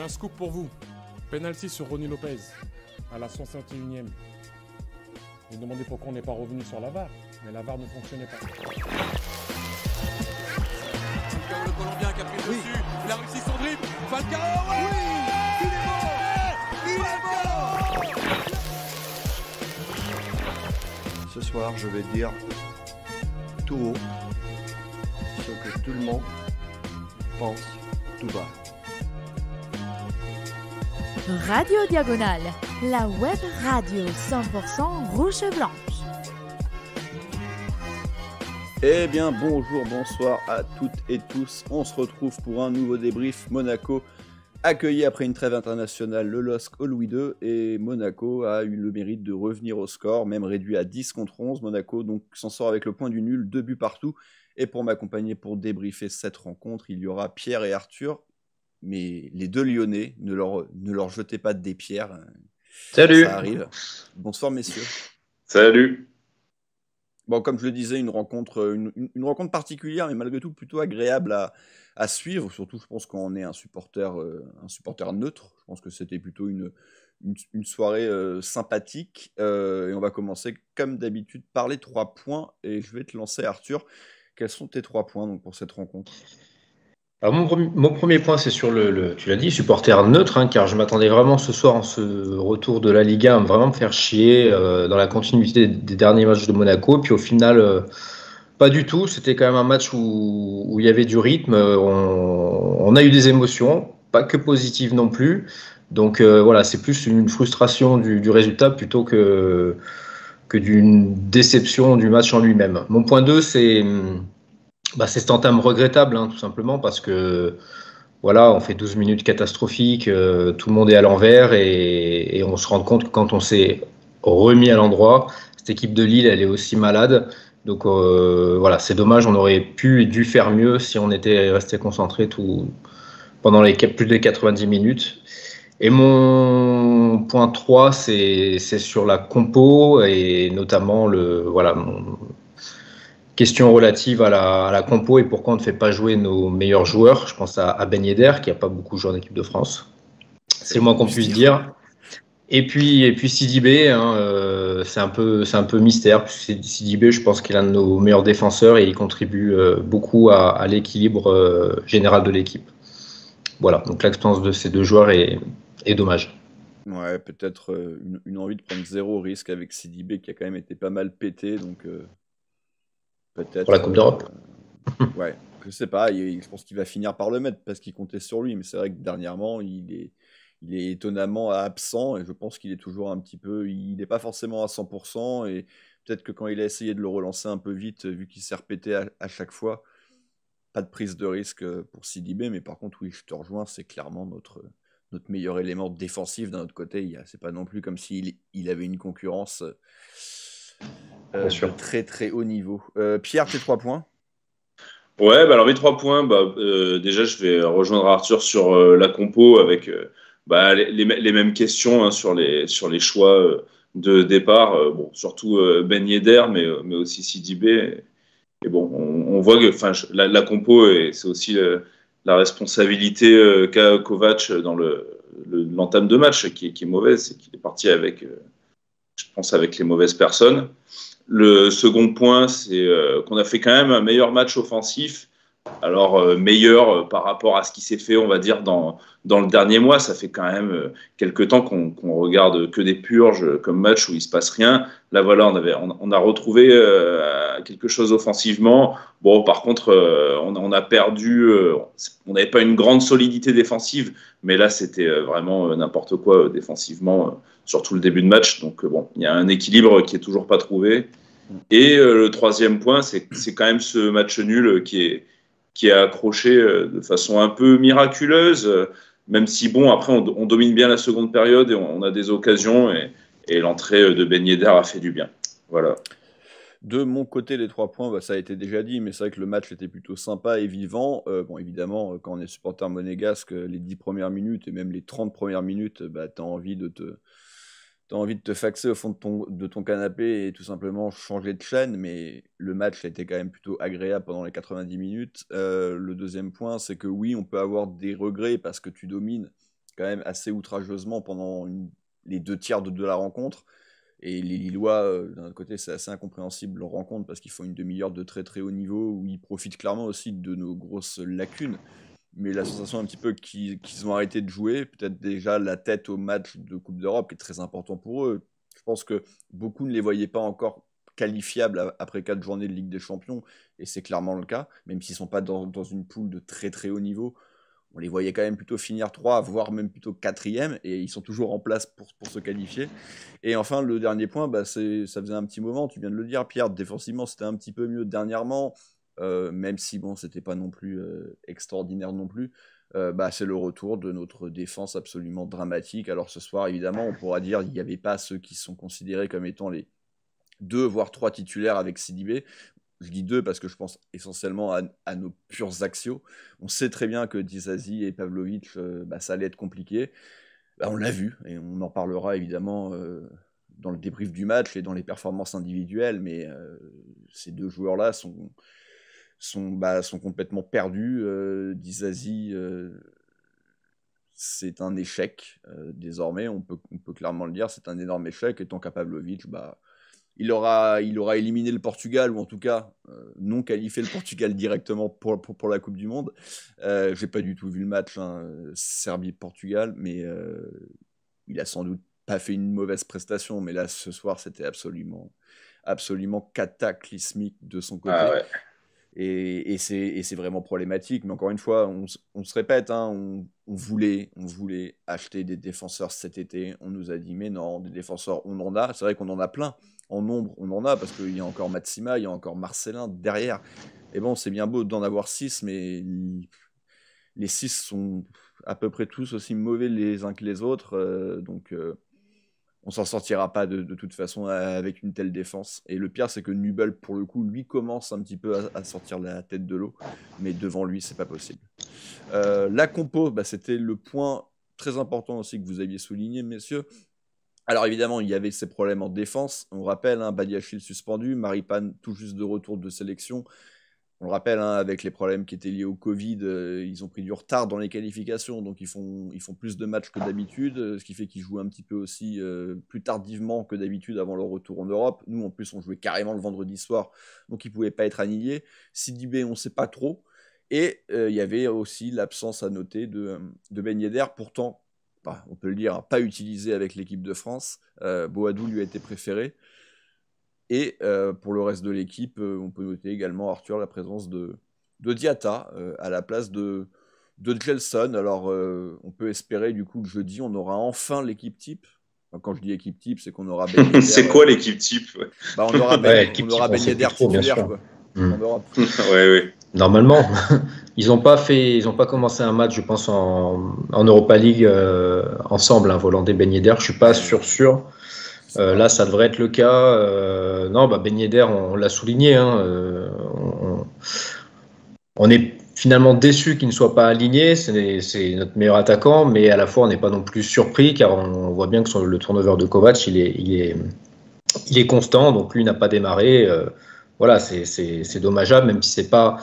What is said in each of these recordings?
J'ai un scoop pour vous. Penalty sur Ronny Lopez à la 151e. Vous vous demandez pourquoi on n'est pas revenu sur la VAR, mais la VAR ne fonctionnait pas. Falcao, le Colombien qui a pris le dessus, il a réussi son dribble. Falcao, il est mort. Ce soir, je vais dire tout haut ce que tout le monde pense tout bas. Radio Diagonale, la web radio 100% rouge et blanche. Eh bien, bonjour, bonsoir à toutes et tous. On se retrouve pour un nouveau débrief. Monaco accueilli après une trêve internationale le LOSC au Louis II et Monaco a eu le mérite de revenir au score, même réduit à 10 contre 11. Monaco donc s'en sort avec le point du nul, 2 buts partout. Et pour m'accompagner pour débriefer cette rencontre, il y aura Pierre et Arthur. Mais les deux Lyonnais, ne leur jetez pas des pierres. Salut. Ça arrive. Bonsoir messieurs. Salut. Bon, comme je le disais, une rencontre particulière, mais malgré tout plutôt agréable à suivre. Surtout, je pense qu'on est un supporter neutre. Je pense que c'était plutôt une soirée sympathique. Et on va commencer, comme d'habitude, par les 3 points. Et je vais te lancer, Arthur. Quels sont tes 3 points donc, pour cette rencontre ? Alors mon premier point, c'est sur tu l'as dit, supporter neutre, hein, car je m'attendais vraiment ce soir, en ce retour de la Ligue 1, à vraiment me faire chier dans la continuité des derniers matchs de Monaco. Puis au final, pas du tout. C'était quand même un match où il y avait du rythme. On a eu des émotions, pas que positives non plus. Donc voilà, c'est plus une frustration du résultat plutôt que d'une déception du match en lui-même. Mon point 2, c'est cette entame regrettable, hein, tout simplement, parce que voilà, on fait 12 minutes catastrophiques, tout le monde est à l'envers et on se rend compte que quand on s'est remis à l'endroit, cette équipe de Lille, elle est aussi malade. Donc voilà, c'est dommage, on aurait pu et dû faire mieux si on était resté concentré pendant les plus de 90 minutes. Et mon point 3, c'est sur la compo et notamment question relative à la compo et pourquoi on ne fait pas jouer nos meilleurs joueurs. Je pense à Ben Yedder, qui n'a pas beaucoup joué en équipe de France. C'est le moins qu'on puisse dire. Et puis Sidibé, hein, c'est un peu mystère. Sidibé, je pense qu'il est un de nos meilleurs défenseurs et il contribue beaucoup à l'équilibre général de l'équipe. Voilà, donc l'expérience de ces deux joueurs est dommage. Ouais, peut-être une envie de prendre 0 risque avec Sidibé qui a quand même été pas mal pété, donc peut-être... Pour la Coupe d'Europe. Ouais, je sais pas, je pense qu'il va finir par le mettre parce qu'il comptait sur lui, mais c'est vrai que dernièrement, il est étonnamment absent et je pense qu'il est toujours un petit peu... Il n'est pas forcément à 100% et peut-être que quand il a essayé de le relancer un peu vite, vu qu'il s'est répété à chaque fois, pas de prise de risque pour Sidibé, mais par contre, oui, je te rejoins, c'est clairement notre meilleur élément défensif d'un autre côté. C'est pas non plus comme s'il avait une concurrence de très très haut niveau. Pierre, tes 3 points ? Ouais, alors mes 3 points, déjà je vais rejoindre Arthur sur la compo avec les mêmes questions, hein, sur les choix de départ. Surtout Ben Yedder, mais aussi Sidibé. Et bon, on voit que la compo, c'est aussi la responsabilité qu'a Kovac dans l'entame de match qui est mauvaise, c'est qu'il est parti avec, je pense, avec les mauvaises personnes. Le second point, c'est qu'on a fait quand même un meilleur match offensif. Alors, meilleur par rapport à ce qui s'est fait, on va dire, dans le dernier mois. Ça fait quand même quelques temps qu'on regarde que des purges comme match où il ne se passe rien. Là, voilà, on a retrouvé quelque chose offensivement. Bon, par contre, on a perdu. On n'avait pas une grande solidité défensive, mais là, c'était vraiment n'importe quoi défensivement, surtout le début de match. Donc, bon, il y a un équilibre qui n'est toujours pas trouvé. Et le troisième point, c'est quand même ce match nul qui est accroché de façon un peu miraculeuse, même si, bon, après, on domine bien la seconde période et on a des occasions et l'entrée de Ben Yedder a fait du bien. Voilà. De mon côté, les 3 points, ça a été déjà dit, mais c'est vrai que le match était plutôt sympa et vivant. Bon, évidemment, quand on est supporter monégasque, les 10 premières minutes et même les 30 premières minutes, t'as envie de te faxer au fond de ton canapé et tout simplement changer de chaîne, mais le match a été quand même plutôt agréable pendant les 90 minutes. Le deuxième point, c'est que oui, on peut avoir des regrets parce que tu domines quand même assez outrageusement pendant les 2 tiers de la rencontre. Et les Lillois, d'un autre côté, c'est assez incompréhensible leur rencontre parce qu'ils font une demi-heure de très très haut niveau où ils profitent clairement aussi de nos grosses lacunes. Mais la sensation un petit peu qu'ils ont arrêté de jouer, peut-être déjà la tête au match de Coupe d'Europe qui est très important pour eux. Je pense que beaucoup ne les voyaient pas encore qualifiables après 4 journées de Ligue des Champions, et c'est clairement le cas, même s'ils ne sont pas dans une poule de très très haut niveau. On les voyait quand même plutôt finir 3, voire même plutôt 4e, et ils sont toujours en place pour se qualifier. Et enfin, le dernier point, ça faisait un petit moment, tu viens de le dire, Pierre, défensivement, c'était un petit peu mieux dernièrement, même si, bon, c'était pas non plus extraordinaire non plus. C'est le retour de notre défense absolument dramatique. Alors ce soir, évidemment, on pourra dire qu'il n'y avait pas ceux qui sont considérés comme étant les 2 voire 3 titulaires avec Sidibé. Je dis 2 parce que je pense essentiellement à nos purs axiaux. On sait très bien que Disasi et Pavlovic, ça allait être compliqué. On l'a vu, et on en parlera évidemment dans le débrief du match et dans les performances individuelles, mais ces 2 joueurs-là sont complètement perdus. Disasi, c'est un échec désormais, on peut clairement le dire, c'est un énorme échec, et tant qu'à Pavlovic, il aura éliminé le Portugal, ou en tout cas non qualifié le Portugal directement pour la Coupe du Monde. J'ai pas du tout vu le match Serbie-Portugal, mais il a sans doute pas fait une mauvaise prestation, mais là ce soir c'était absolument cataclysmique de son côté. Ah ouais. Et c'est vraiment problématique, mais encore une fois, on se répète, on voulait acheter des défenseurs cet été. On nous a dit, mais non, des défenseurs, on en a. C'est vrai qu'on en a plein. En nombre, on en a, parce qu'il y a encore Matsima, il y a encore Marcelin derrière. Et bon, c'est bien beau d'en avoir 6, mais les 6 sont à peu près tous aussi mauvais les uns que les autres. Donc, on s'en sortira pas de toute façon avec une telle défense. Et le pire, c'est que Nubel, pour le coup, lui commence un petit peu à sortir la tête de l'eau. Mais devant lui, c'est pas possible. La compo, c'était le point très important aussi que vous aviez souligné, messieurs. Alors évidemment, il y avait ces problèmes en défense. On rappelle, Badiachil suspendu, Maripane tout juste de retour de sélection. On le rappelle, avec les problèmes qui étaient liés au Covid, ils ont pris du retard dans les qualifications, donc ils font plus de matchs que d'habitude, ce qui fait qu'ils jouent un petit peu aussi plus tardivement que d'habitude avant leur retour en Europe. Nous, en plus, on jouait carrément le vendredi soir, donc ils ne pouvaient pas être alignés. Sidibé, on ne sait pas trop. Et il y avait aussi l'absence à noter de Ben Yedder, pourtant, on peut le dire, pas utilisé avec l'équipe de France. Boadou lui a été préféré. Et pour le reste de l'équipe, on peut noter également, Arthur, la présence de Diatta à la place de Gelson. Alors, on peut espérer du coup que jeudi, on aura enfin l'équipe type. Enfin, quand je dis équipe type, c'est qu'on aura Ben Yedder. C'est quoi l'équipe type? On aura Ben Yedder titulaire. Ouais. Normalement, ils n'ont pas commencé un match, je pense, en Europa League ensemble, Volandais Ben Yedder. Je suis pas sûr. Là, ça devrait être le cas. Non, Ben Yedder, on l'a souligné. On est finalement déçu qu'il ne soit pas aligné. C'est notre meilleur attaquant, mais à la fois, on n'est pas non plus surpris, car on voit bien que le turnover de Kovac, il est constant. Donc, lui n'a pas démarré. Voilà, c'est dommageable, même si c'est pas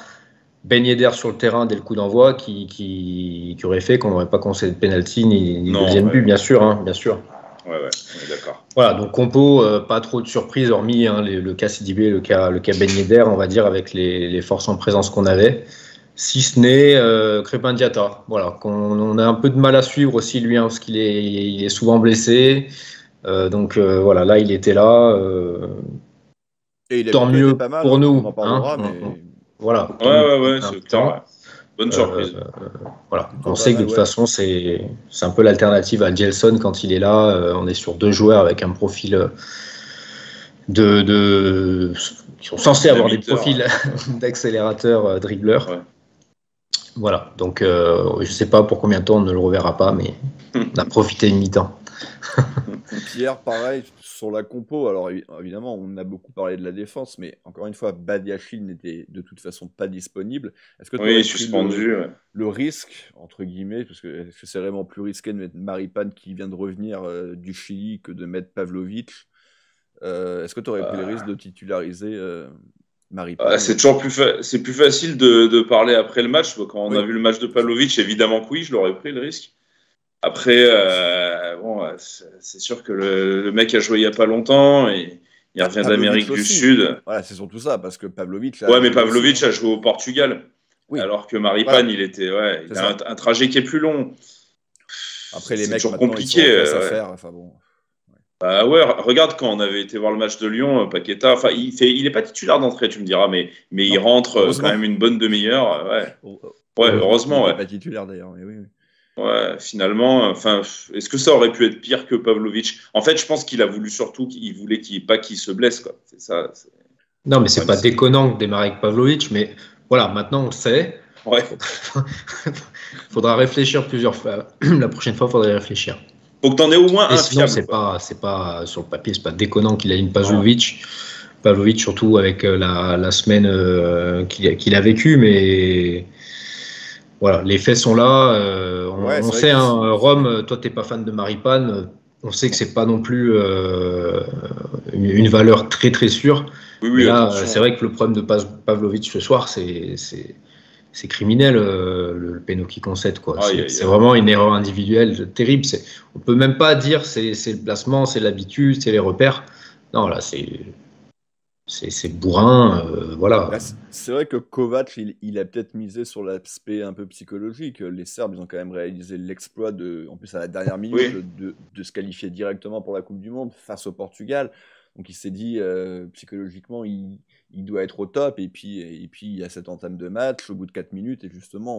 Ben Yedder sur le terrain dès le coup d'envoi qui aurait fait qu'on n'aurait pas concédé de penalty ni deuxième but, bien sûr. Ouais, on est d'accord. Voilà, donc compo, pas trop de surprises, hormis le cas Sidibé, le cas Ben Yedder, on va dire, avec les forces en présence qu'on avait. Si ce n'est Crépin Diatta, voilà, qu'on a un peu de mal à suivre aussi, lui, parce qu'il est souvent blessé. Donc voilà, là, il était là. Et il a tant mieux pas mal, pour nous. On en parlera, mais... Voilà. Ouais, c'est clair. Bonne surprise. Voilà. On sait que de toute façon, c'est un peu l'alternative à Gelson quand il est là. On est sur 2 joueurs avec un profil qui sont censés avoir des profils d'accélérateurs dribbleurs. Ouais. Voilà. Donc, je ne sais pas pour combien de temps on ne le reverra pas, mais on a profité une mi-temps. Pierre, pareil, sur la compo, alors évidemment, on a beaucoup parlé de la défense, mais encore une fois, Badiachil n'était de toute façon pas disponible. Est-ce que tu aurais suspendu le risque, entre guillemets, parce que est-ce que c'est vraiment plus risqué de mettre Maripane qui vient de revenir du Chili que de mettre Pavlovic? Est-ce que tu aurais pris le risque de titulariser Maripane? C'est toujours plus facile de parler après le match. Quand on a vu le match de Pavlovic, évidemment que oui, je l'aurais pris le risque. Après, c'est sûr que le mec a joué il n'y a pas longtemps et il revient d'Amérique du Sud. Voilà, c'est surtout ça, parce que Pavlovic... Ouais, mais Pavlovic a joué au Portugal. Oui. Alors que Maripane, il a un trajet qui est plus long. Après, les mecs, toujours compliqué. À faire, enfin bon... Bah ouais, regarde quand on avait été voir le match de Lyon, Paqueta, enfin il est pas titulaire d'entrée, tu me diras, mais il rentre quand même une bonne demi-heure, heureusement, Il n'est pas titulaire d'ailleurs, mais oui. Ouais, finalement, enfin, est-ce que ça aurait pu être pire que Pavlovic? En fait, je pense qu'il a voulu surtout, il voulait pas qu'il se blesse, quoi. C'est ça. Non, mais c'est pas déconnant de démarrer avec Pavlovic, mais voilà, maintenant on le sait. Ouais. Faudra réfléchir plusieurs fois. La prochaine fois, faudrait réfléchir. Faut que t'en aies au moins un sinon, fiable. c'est pas sur le papier, c'est pas déconnant qu'il aligne Pavlovic. Pavlovic, surtout avec la semaine qu'il a vécue, mais voilà, les faits sont là. On sait, Rome, toi, t'es pas fan de Maripane. On sait que c'est pas non plus une valeur très très sûre. Oui, là, c'est vrai que le problème de Pavlovic ce soir, c'est criminel le péno qui concède, quoi. C'est vraiment une erreur individuelle terrible. On peut même pas dire c'est le placement, c'est l'habitude, c'est les repères. Non, là c'est bourrin, voilà. C'est vrai que Kovac, il a peut-être misé sur l'aspect un peu psychologique. Les Serbes, ils ont quand même réalisé l'exploit en plus à la dernière minute, de se qualifier directement pour la Coupe du Monde face au Portugal. Donc il s'est dit psychologiquement, il doit être au top. Et puis il y a cette entame de match au bout de 4 minutes. Et justement,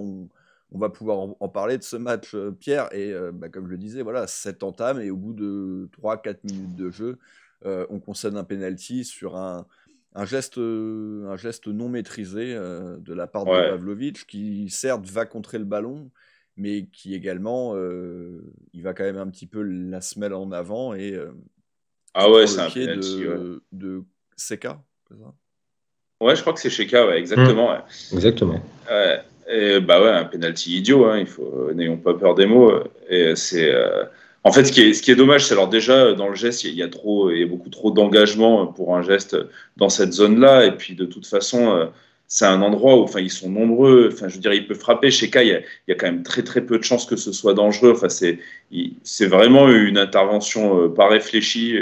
on va pouvoir en parler de ce match, Pierre. Et comme je le disais, voilà, cette entame. Et au bout de 3-4 minutes de jeu, on concède un penalty sur un geste non maîtrisé de la part de Pavlovic, qui certes va contrer le ballon, mais qui également, il va quand même un petit peu la semelle en avant et c'est un penalty de Seka, c'est ça? Ouais, je crois que c'est Seka, exactement. Exactement. Et un penalty idiot, n'ayons pas peur des mots. Et c'est en fait, ce qui est dommage, c'est alors déjà dans le geste, il y a beaucoup trop d'engagement pour un geste dans cette zone-là. Et puis de toute façon, c'est un endroit où, ils sont nombreux. Enfin, je veux dire, il peut frapper. Sheka, il y a quand même très très peu de chances que ce soit dangereux. Enfin, c'est vraiment une intervention pas réfléchie.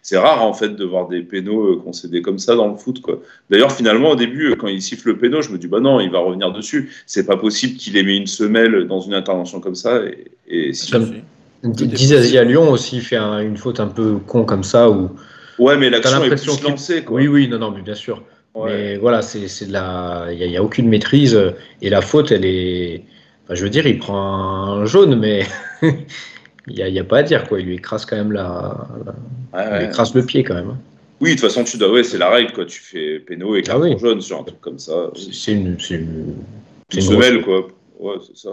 C'est rare en fait de voir des pénaux concédés comme ça dans le foot, quoi. D'ailleurs, finalement, au début, quand il siffle le péno, je me dis non, il va revenir dessus. C'est pas possible qu'il ait mis une semelle dans une intervention comme ça. Et Dizazi à Lyon aussi fait une faute un peu con comme ça où. Ouais, mais l'action est plus lancée, quoi. Oui, non, mais bien sûr. Ouais. Mais voilà, il n'y a aucune maîtrise et la faute, elle est. Enfin, je veux dire, il prend un jaune, mais il n'y a pas à dire, quoi. Il lui écrase quand même il écrase le pied quand même. Oui, de toute façon, c'est la règle, quoi. Tu fais péno et carton jaune sur un truc comme ça. C'est une semelle, quoi. Ouais, c'est ça.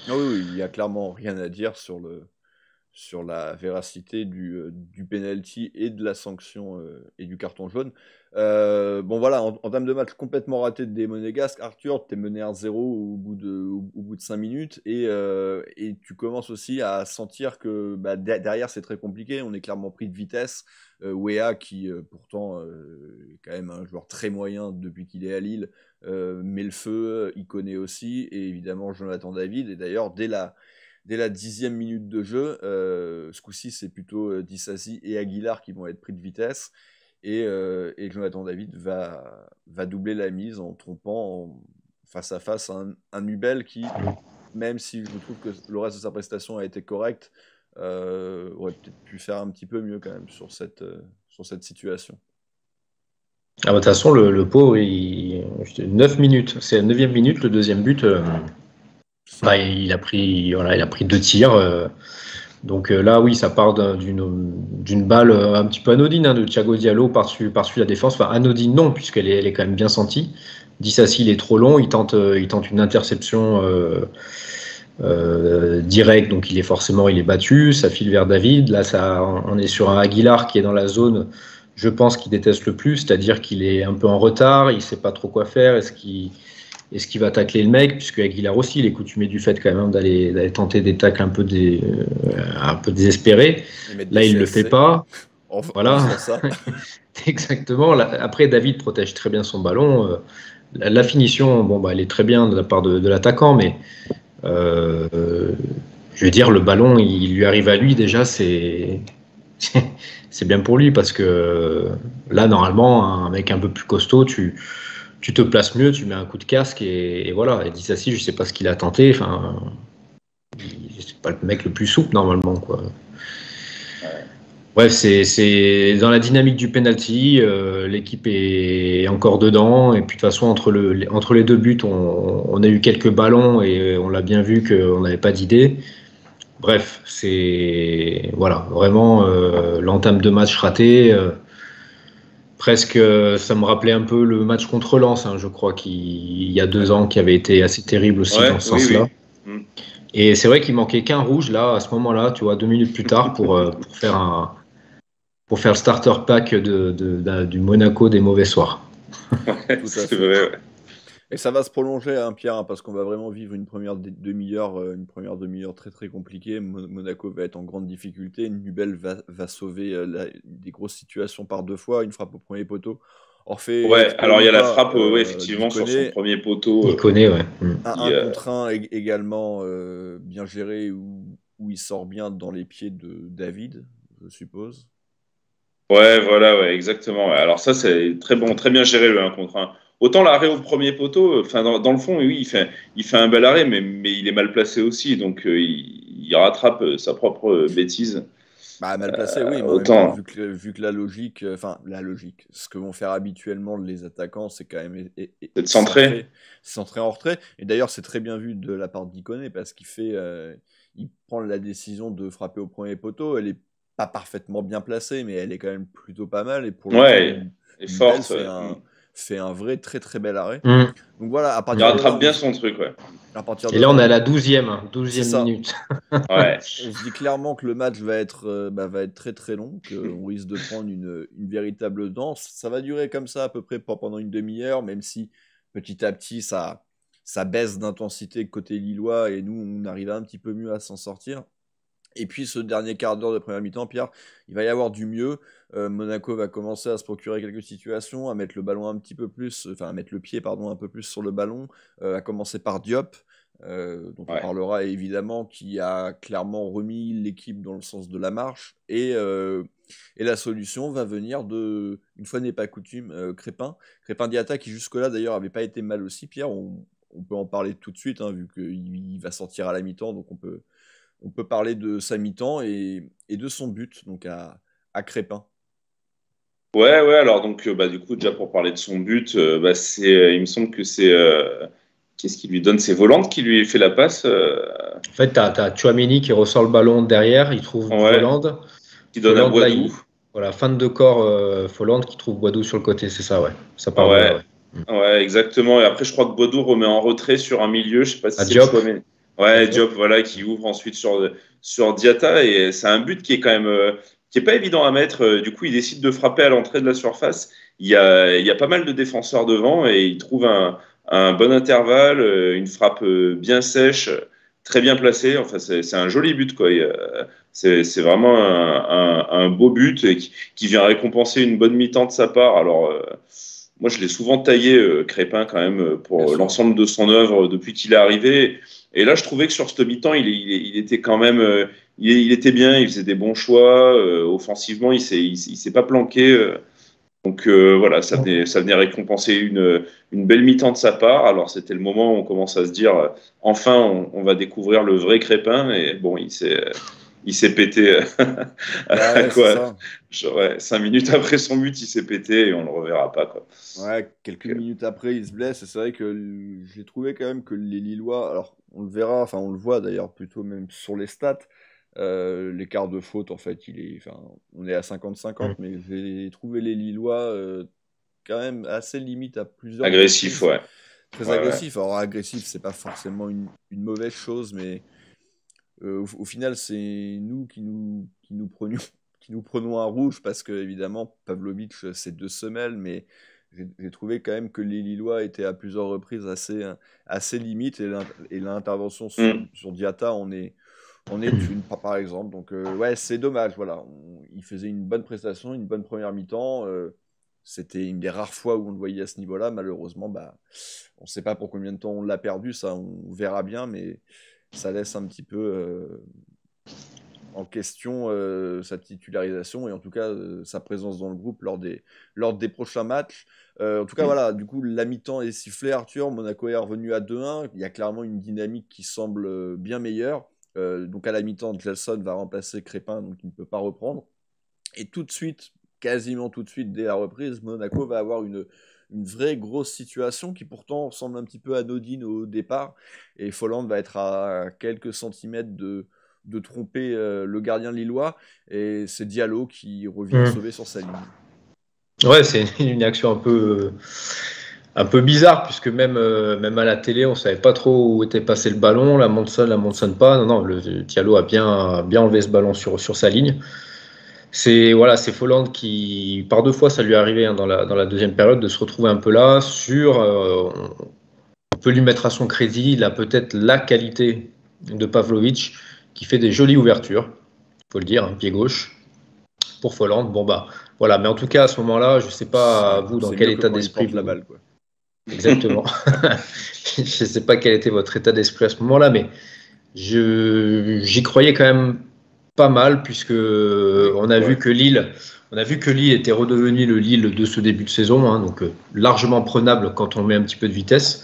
Oui, il n'y a clairement rien à dire sur la véracité du penalty et de la sanction et du carton jaune. Voilà, en termes de match complètement raté des Monégasques, Arthur, t'es mené 1-0 au bout de 5 minutes et tu commences aussi à sentir que derrière c'est très compliqué, on est clairement pris de vitesse. Weah qui pourtant est quand même un joueur très moyen depuis qu'il est à Lille, met le feu, il connaît aussi, et évidemment Jonathan David, et d'ailleurs dès la 10e minute de jeu, ce coup-ci c'est plutôt Disasi et Aguilar qui vont être pris de vitesse, et Jonathan David va doubler la mise en trompant face à face un Nubel qui, même si je trouve que le reste de sa prestation a été correct, aurait peut-être pu faire un petit peu mieux quand même sur cette situation. De toute façon, le pauvre, 9 minutes, c'est la 9e minute, le deuxième but. Il a pris 2 tirs. Donc là, oui, ça part d'une balle un petit peu anodine de Thiago Diallo par-dessus la défense. Enfin, anodine non, puisqu'elle est quand même bien sentie. Disasi, il est trop long, il tente une interception direct, donc il est battu, ça file vers David. Là, on est sur un Aguilar qui est dans la zone, je pense, qu'il déteste le plus, c'est-à-dire qu'il est un peu en retard, il ne sait pas trop quoi faire, est-ce qu'il va tacler le mec, puisque Aguilar aussi, il est coutumé du fait quand même d'aller tenter des tacles un peu désespérés. Là, il ne le fait pas. Voilà. Exactement. Après, David protège très bien son ballon. La finition, elle est très bien de la part de l'attaquant, mais je je veux dire, le ballon, il lui arrive à lui déjà, c'est bien pour lui parce que là, normalement, un mec un peu plus costaud, tu te places mieux, tu mets un coup de casque et voilà. Et Disasi, je sais pas ce qu'il a tenté. Enfin, c'est pas le mec le plus souple normalement, quoi. Bref, c'est dans la dynamique du penalty, l'équipe est encore dedans et puis de toute façon entre les deux buts, on a eu quelques ballons et on l'a bien vu qu'on n'avait pas d'idée. Bref, c'est voilà, vraiment l'entame de match raté. Presque, ça me rappelait un peu le match contre Lens, hein, je crois, qu'il y a 2 ans, qui avait été assez terrible aussi dans ce sens-là. Oui. Et c'est vrai qu'il manquait qu'un rouge là, à ce moment-là, tu vois, 2 minutes plus tard, pour faire le starter pack du Monaco des mauvais soirs. Ouais, c'est vrai, ouais. Et ça va se prolonger, hein, Pierre, hein, parce qu'on va vraiment vivre une première demi-heure très très compliquée. Monaco va être en grande difficulté. Nubel va sauver des grosses situations par 2 fois, une frappe au premier poteau. Ouais, alors il y a la frappe, effectivement, sur son premier poteau. Il connaît, ouais. Un contre un également bien géré, où il sort bien dans les pieds de David, je suppose. Ouais, voilà, ouais, exactement. Ouais. Alors ça, c'est très bon, très bien géré le 1 contre 1. Autant l'arrêt au premier poteau, enfin dans le fond, oui, il fait un bel arrêt, mais il est mal placé aussi, donc il rattrape sa propre bêtise. Bah, mal placé, oui, mais autant... en même temps, vu que la logique, ce que vont faire habituellement les attaquants, c'est quand même c'est de centrer en retrait. Et d'ailleurs, c'est très bien vu de la part d'Ikoné, parce il prend la décision de frapper au premier poteau. Elle est pas parfaitement bien placée, mais elle est quand même plutôt pas mal. Et pour le coup, et forte. Fait un vrai très très bel arrêt. Donc voilà, il rattrape bien son truc, ouais. Et là, on est à la 12e minute. Ouais. On se dit clairement que le match va être très très long, qu'on risque de prendre une véritable danse. Ça va durer comme ça à peu près pendant une demi-heure, même si petit à petit ça baisse d'intensité côté lillois et nous on arrive un petit peu mieux à s'en sortir. Et puis ce dernier quart d'heure de première mi-temps, Pierre, il va y avoir du mieux. Monaco va commencer à se procurer quelques situations, à mettre le ballon à mettre le pied un peu plus sur le ballon, à commencer par Diop, dont on parlera évidemment, qui a clairement remis l'équipe dans le sens de la marche. Et la solution va venir de, une fois n'est pas coutume, Crépin Diatta, qui jusque-là d'ailleurs avait pas été mal aussi. Pierre, on peut en parler tout de suite, hein, vu qu'il va sortir à la mi-temps, donc on peut parler de sa mi-temps et de son but, donc à Crépin. Ouais, alors donc, du coup, déjà pour parler de son but, il me semble que c'est. Qu'est-ce qui lui donne? C'est Volante qui lui fait la passe. En fait, tu as Tchouaméni qui ressort le ballon derrière, il trouve Volante. Qui donne à Boadou. Voilà, fin de corps, Volante qui trouve Boadou sur le côté, c'est ça, ouais. Ça part ouais, exactement. Et après, je crois que Boadou remet en retrait sur un milieu, je sais pas si c'est Diop. Tchouaméni. Ouais, Diop, voilà, qui ouvre ensuite sur Diatta. Et c'est un but qui est quand même qui est pas évident à mettre. Du coup, il décide de frapper à l'entrée de la surface. Il y a pas mal de défenseurs devant et il trouve un bon intervalle, une frappe bien sèche, très bien placée. Enfin, c'est un joli but, quoi. C'est vraiment un beau but et qui vient récompenser une bonne mi-temps de sa part. Alors, moi, je l'ai souvent taillé, Crépin, quand même, pour l'ensemble de son œuvre depuis qu'il est arrivé. Et là, je trouvais que sur ce mi-temps, il était quand même, il était bien, il faisait des bons choix. Offensivement, il s'est pas planqué. Donc voilà, ça venait récompenser une belle mi-temps de sa part. Alors c'était le moment où on commence à se dire, enfin, on va découvrir le vrai Crépin. Et bon, il s'est pété. Quoi, 5 minutes après son but, il s'est pété et on le reverra pas, quoi. Ouais, quelques minutes après, il se blesse. Et c'est vrai que j'ai trouvé quand même que les Lillois, alors on le verra, enfin on le voit d'ailleurs plutôt même sur les stats, l'écart de faute, en fait, on est à 50-50, mais j'ai trouvé les Lillois quand même assez limite à plusieurs. Agressif, ouais. Très agressif. Alors agressif, c'est pas forcément une mauvaise chose, mais au final, c'est nous qui nous prenons un rouge parce que évidemment Pavlovic c'est 2 semelles, mais j'ai trouvé quand même que les Lillois étaient à plusieurs reprises assez limites et l'intervention sur Diatta on est une, par exemple. Donc ouais, c'est dommage. Voilà, il faisait une bonne prestation, une bonne première mi-temps. C'était une des rares fois où on le voyait à ce niveau-là. Malheureusement, on ne sait pas pour combien de temps on l'a perdu. Ça, on verra bien, mais ça laisse un petit peu en question sa titularisation et en tout cas sa présence dans le groupe lors des prochains matchs. En tout cas, voilà, du coup, la mi-temps est sifflée, Arthur. Monaco est revenu à 2-1. Il y a clairement une dynamique qui semble bien meilleure. Donc à la mi-temps, Gelson va remplacer Crépin, donc il ne peut pas reprendre. Et tout de suite, quasiment tout de suite, dès la reprise, Monaco va avoir une vraie grosse situation qui pourtant semble un petit peu anodine au départ. Et Folland va être à quelques centimètres de tromper le gardien lillois. Et c'est Diallo qui revient sauver sur sa ligne. Ouais, c'est une action un peu bizarre, puisque même à la télé, on ne savait pas trop où était passé le ballon. La Monson pas. Non, le Diallo a bien enlevé ce ballon sur sa ligne. C'est Folland qui, par 2 fois, ça lui est arrivé dans la deuxième période de se retrouver un peu là. On peut lui mettre à son crédit, il a peut-être la qualité de Pavlovic qui fait des jolies ouvertures, il faut le dire, pied gauche pour Folland. Bon bah voilà, mais en tout cas à ce moment-là, je ne sais pas vous dans quel état d'esprit la balle, quoi. Exactement. Je ne sais pas quel était votre état d'esprit à ce moment-là, mais j'y croyais quand même pas mal, puisque on a vu que Lille était redevenu le Lille de ce début de saison, hein, donc largement prenable quand on met un petit peu de vitesse.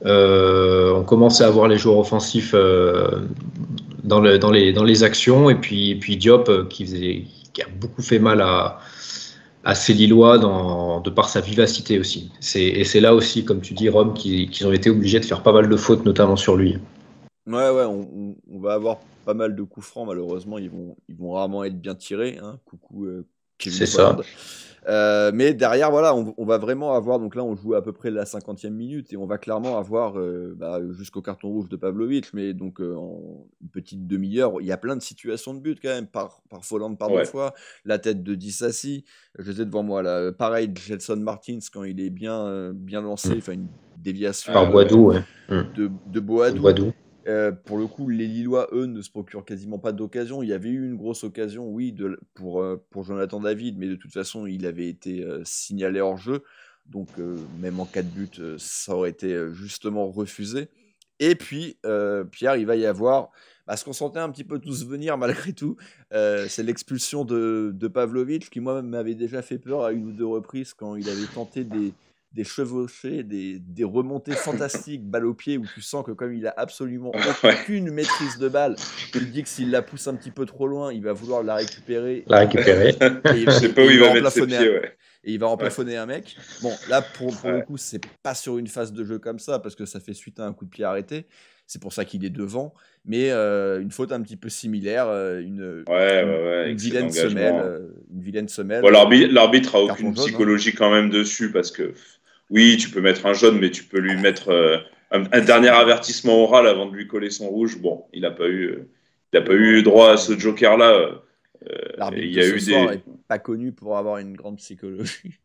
On commençait à voir les joueurs offensifs dans les actions, et puis Diop qui a beaucoup fait mal à ces Lillois de par sa vivacité aussi. Et c'est là aussi, comme tu dis, Rome, qu'ils ont été obligés de faire pas mal de fautes, notamment sur lui. Ouais, on va avoir pas mal de coups francs, malheureusement, ils vont rarement être bien tirés. Hein. Coucou Kevin C'est Folland. Mais derrière, voilà, on va vraiment avoir, donc là on joue à peu près la 50e minute et on va clairement avoir jusqu'au carton rouge de Pavlovic, mais donc en une petite demi-heure, il y a plein de situations de but quand même, par Folland par 2 fois, la tête de Dissassi, je les ai devant moi là, pareil, Gelson Martins quand il est bien lancé, enfin une déviation par Boadou, de Boadou. Pour le coup, les Lillois, eux, ne se procurent quasiment pas d'occasion. Il y avait eu une grosse occasion, oui, pour Jonathan David, mais de toute façon, il avait été signalé hors jeu. Donc, même en cas de but, ça aurait été justement refusé. Et puis, Pierre, il va y avoir ce qu'on sentait un petit peu tous venir malgré tout. C'est l'expulsion de Pavlovic, qui moi m'avait déjà fait peur à 1 ou 2 reprises quand il avait tenté des chevauchés, des remontées fantastiques, balle au pied, où tu sens que comme il a absolument aucune maîtrise de balle, tu te dis que s'il la pousse un petit peu trop loin, il va vouloir la récupérer. Et je sais pas où il va mettre ses pieds, et il va remplafonner un mec. Bon, là, pour le coup, c'est pas sur une phase de jeu comme ça, parce que ça fait suite à un coup de pied arrêté. C'est pour ça qu'il est devant. Mais une faute un petit peu similaire, une vilaine semelle. Bon, l'arbitre a aucune psychologie quand même dessus, parce que oui, tu peux mettre un jaune, mais tu peux lui mettre un dernier avertissement oral avant de lui coller son rouge. Bon, il n'a pas eu droit à ce joker-là. L'arbitre de ce soir n'est pas connu pour avoir une grande psychologie.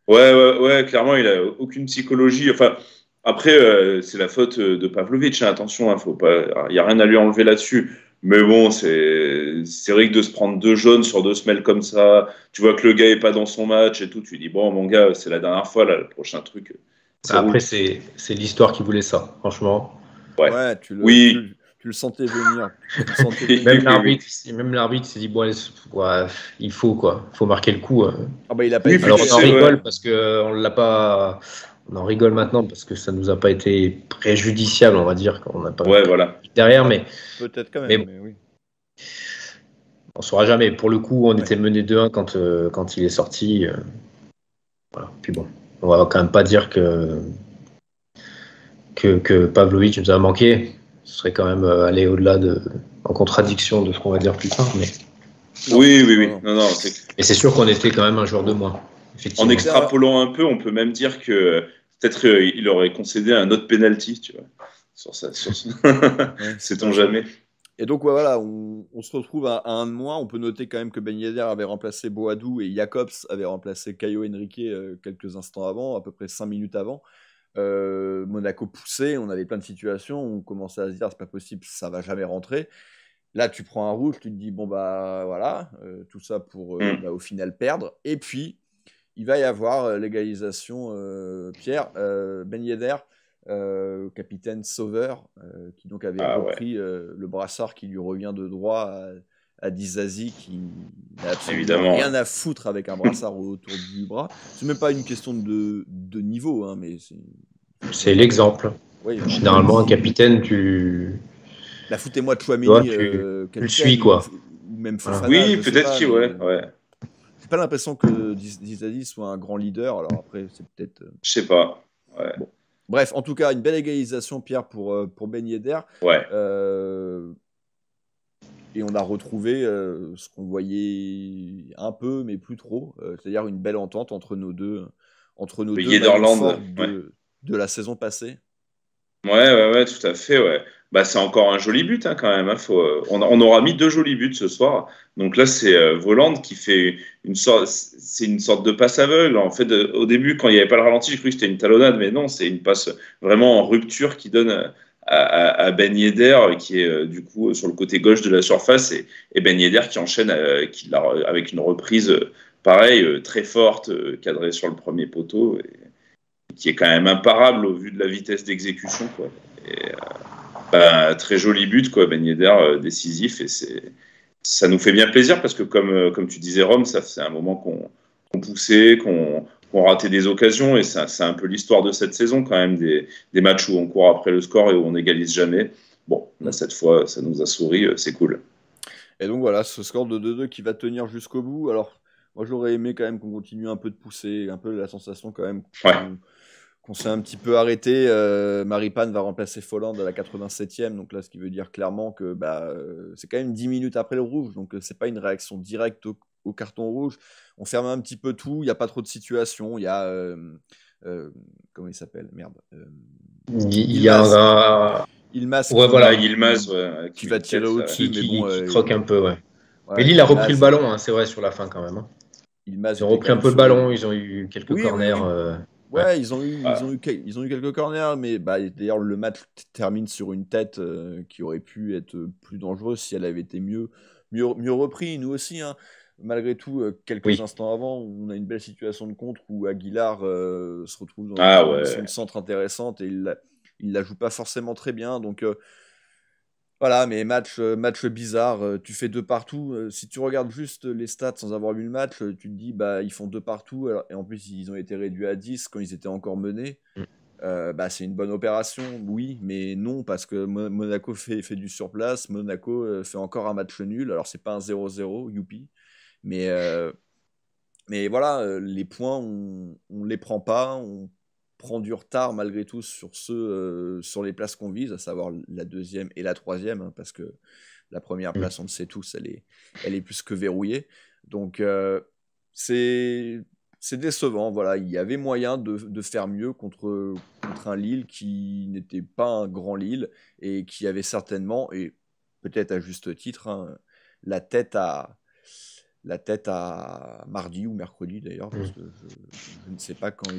Ouais, clairement, il n'a aucune psychologie. Enfin, après, c'est la faute de Pavlovic. Hein, attention, il n'y a rien à lui enlever là-dessus. Mais bon, c'est vrai que de se prendre 2 jaunes sur 2 semelles comme ça, tu vois que le gars n'est pas dans son match et tout, tu dis, bon, mon gars, c'est la dernière fois, là, le prochain truc. Après, c'est l'histoire qui voulait ça, franchement. Ouais, tu le sentais venir. Même l'arbitre s'est dit, bon, il faut marquer le coup. Il a pas Alors, on en rigole parce qu'on l'a pas. On en rigole maintenant parce que ça nous a pas été préjudiciable, on va dire, qu'on n'a pas derrière, mais peut-être quand même, mais oui. On saura jamais. Pour le coup, on était mené 2-1 quand il est sorti. Voilà. Puis bon, on va quand même pas dire que Pavlovic nous a manqué. Ce serait quand même aller au-delà en contradiction de ce qu'on va dire plus tard. Mais... Oui. Non, et c'est sûr qu'on était quand même un joueur de moins. En extrapolant un peu, on peut même dire que peut-être il aurait concédé un autre penalty, tu vois, sur ça. Sait-on jamais. Et donc voilà, on se retrouve à 1 de moins. On peut noter quand même que Ben Yedder avait remplacé Boadou et Jacobs avait remplacé Caio Henrique quelques instants avant, à peu près 5 minutes avant. Monaco poussait, on avait plein de situations, on commençait à se dire c'est pas possible, ça va jamais rentrer. Là, tu prends un rouge, tu te dis bon voilà, tout ça pour au final perdre. Et puis il va y avoir l'égalisation, Pierre, Ben Yedder capitaine sauveur, qui donc avait repris le brassard qui lui revient de droit à Disasi, qui n'a absolument rien à foutre avec un brassard autour du bras. C'est même pas une question de niveau, hein, mais c'est l'exemple. Oui, généralement, un capitaine, la foutez-moi de Chouameni, tu le suis, quoi. Ou même Fofana, oui, peut-être qu'il, ouais. J'ai pas l'impression que Disasi soit un grand leader. Alors après, c'est peut-être. Je sais pas. Ouais. Bon. Bref, en tout cas, une belle égalisation, Pierre, pour Ben Yedder. Ouais. Et on a retrouvé ce qu'on voyait un peu, mais plus trop. C'est-à-dire une belle entente entre nos deux maillons forts de la saison passée. Ouais, tout à fait, ouais. Bah, c'est encore un joli but, hein, quand même. Hein. On aura mis 2 jolis buts ce soir. Donc là, c'est Voland qui fait une sorte de passe aveugle. En fait, au début, quand il n'y avait pas le ralenti, j'ai cru que c'était une talonnade, mais non, c'est une passe vraiment en rupture qui donne à Ben Yedder, qui est du coup sur le côté gauche de la surface, et Ben Yedder qui enchaîne avec une reprise pareil, très forte, cadrée sur le premier poteau, et qui est quand même imparable au vu de la vitesse d'exécution, quoi. Et, très joli but, quoi, Ben Yedder, décisif, et ça nous fait bien plaisir parce que comme tu disais, Rome, ça c'est un moment qu'on poussait, qu'on ratait des occasions, et c'est un peu l'histoire de cette saison quand même, des matchs où on court après le score et où on n'égalise jamais. Bon, là cette fois ça nous a souri, c'est cool. Et donc voilà, ce score de 2-2 qui va tenir jusqu'au bout. Alors moi j'aurais aimé quand même qu'on continue un peu de pousser, un peu la sensation quand même qu'on s'est un petit peu arrêté. Maripane va remplacer Folland à la 87e, donc là ce qui veut dire clairement que c'est quand même 10 minutes après le rouge, donc c'est pas une réaction directe au carton rouge. On ferme un petit peu tout, il n'y a pas trop de situations. Il y a comment il s'appelle, merde, Yilmaz, qui va tirer au-dessus, mais bon, qui croque un peu, mais Lille a repris le ballon, hein, c'est vrai, sur la fin quand même, hein. Ils ont repris un peu le ballon, ils ont eu quelques corners. Ouais, ils ont eu quelques corners, mais d'ailleurs le match termine sur une tête qui aurait pu être plus dangereuse si elle avait été mieux reprise. Nous aussi, hein. Malgré tout, quelques instants avant, on a une belle situation de contre où Aguilar se retrouve dans une position de centre intéressante, et il la joue pas forcément très bien. Donc voilà, mais match bizarre. Tu fais 2 partout. Si tu regardes juste les stats sans avoir vu le match, tu te dis ils font 2 partout. Et en plus, ils ont été réduits à 10 quand ils étaient encore menés. C'est une bonne opération, oui, mais non, parce que Monaco fait du surplace. Monaco fait encore un match nul. Alors, c'est pas un 0-0, youpi. Mais voilà, les points, on les prend pas. On prend du retard malgré tout sur les places qu'on vise, à savoir la 2e et la 3e, hein, parce que la première place, on le sait tous, elle est plus que verrouillée. Donc c'est décevant. Voilà, il y avait moyen de faire mieux contre un Lille qui n'était pas un grand Lille, et qui avait certainement, et peut-être à juste titre, hein, la tête à mardi ou mercredi d'ailleurs, parce que je ne sais pas quand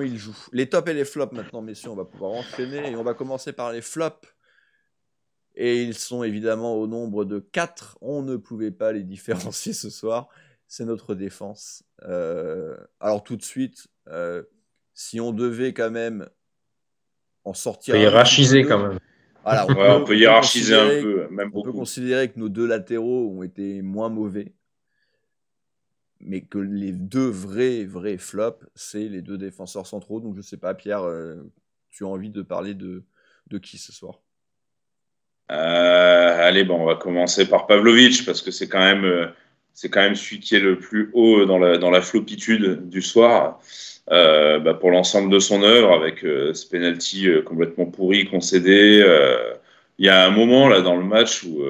il joue. Les tops et les flops maintenant, messieurs, on va pouvoir enchaîner, et on va commencer par les flops. Et ils sont évidemment au nombre de 4. On ne pouvait pas les différencier ce soir. C'est notre défense. Alors tout de suite, si on devait quand même en sortir... On peut hiérarchiser quand même. Voilà, on peut hiérarchiser un peu, même beaucoup. On peut considérer que nos 2 latéraux ont été moins mauvais, mais que les 2 vrais flops, c'est les 2 défenseurs centraux. Donc je sais pas, Pierre, tu as envie de parler de qui ce soir? Allez, on va commencer par Pavlovic, parce que c'est quand même celui qui est le plus haut dans la flopitude du soir, pour l'ensemble de son œuvre, avec ce penalty complètement pourri concédé. Il y a un moment là dans le match où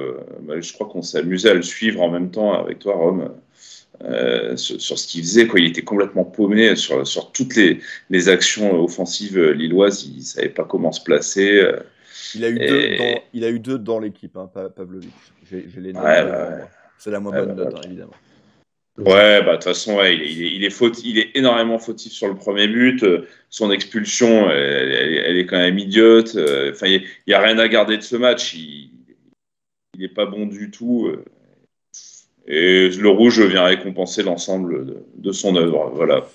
je crois qu'on s'est amusé à le suivre en même temps avec toi, Rome, sur ce qu'il faisait, quoi. Il était complètement paumé sur toutes les actions offensives lilloises. Il savait pas comment se placer. Il a eu 2 dans l'équipe, hein, Pavlovic. J'ai les notes devant moi. C'est la moins bonne note, hein, évidemment. Ouais, de toute façon, il est énormément fautif sur le premier but. Son expulsion, elle est quand même idiote. Il n'y a rien à garder de ce match. Il n'est pas bon du tout. Et le rouge vient récompenser l'ensemble de son œuvre. Voilà.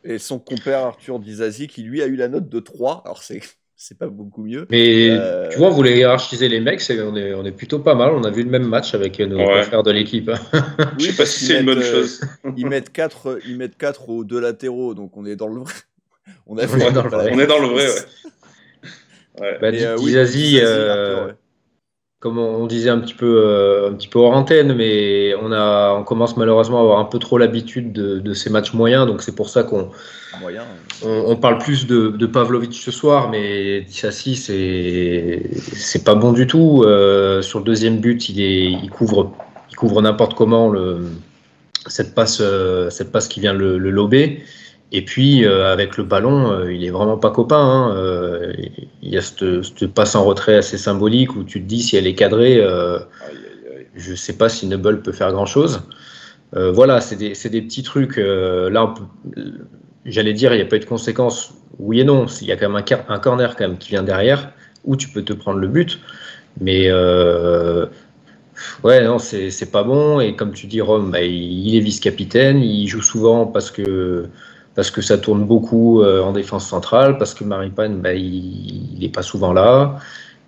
Et son compère Arthur Dizazi, qui lui a eu la note de 3. Alors, c'est pas beaucoup mieux. Mais tu vois, on voulait hiérarchiser les mecs, on est plutôt pas mal. On a vu le même match avec nos confrères de l'équipe. Je sais pas si c'est une bonne chose. Ils mettent 4 aux 2 latéraux, donc on est dans le vrai. On est dans le vrai, ouais. Bah, Dizazi, comme on disait un petit peu hors antenne, mais on commence malheureusement à avoir un peu trop l'habitude de ces matchs moyens, donc c'est pour ça on parle plus de Pavlovic ce soir, mais Dizazi, c'est pas bon du tout. Sur le deuxième but, il couvre n'importe comment cette passe qui vient le lober. Et puis, avec le ballon, il est vraiment pas copain. Il y a cette passe en retrait assez symbolique où tu te dis, si elle est cadrée, je sais pas si Noble peut faire grand-chose. Voilà, c'est des petits trucs. Là, j'allais dire, il n'y a pas eu de conséquences. Oui et non. Il y a quand même un corner quand même qui vient derrière où tu peux te prendre le but. Mais ouais, non, c'est pas bon. Et comme tu dis, Rome, il est vice-capitaine. Il joue souvent parce que ça tourne beaucoup en défense centrale, parce que Maripane, il n'est pas souvent là.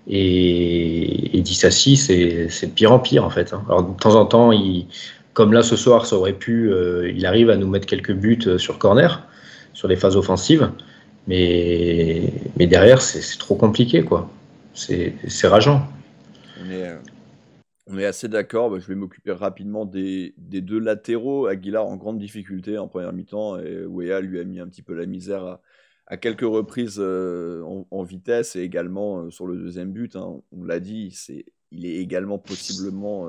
Et Dizazi, c'est de pire en pire, en fait. Alors, de temps en temps, comme là, ce soir, ça aurait pu, il arrive à nous mettre quelques buts sur corner, sur les phases offensives. Mais derrière, c'est trop compliqué, quoi. C'est rageant. On est assez d'accord. Je vais m'occuper rapidement des 2 latéraux. Aguilar en grande difficulté en première mi-temps, et Weah lui a mis un petit peu la misère à quelques reprises en vitesse, et également sur le deuxième but. On l'a dit, il est également possiblement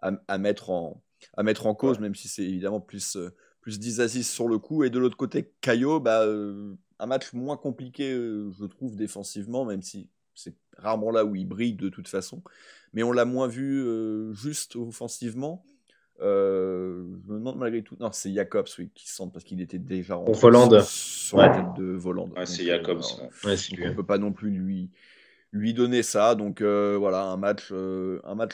à mettre en cause, même si c'est évidemment plus Dizazi sur le coup. Et de l'autre côté, Caio, un match moins compliqué, je trouve, défensivement, même si c'est rarement là où il brille de toute façon. Mais on l'a moins vu juste offensivement. Je me demande malgré tout. Non, c'est Jacobs, oui, qui centre, parce qu'il était déjà en Voland sur la tête de Voland. Ouais, c'est Jacobs. On ne peut pas non plus lui donner ça. Donc voilà, un match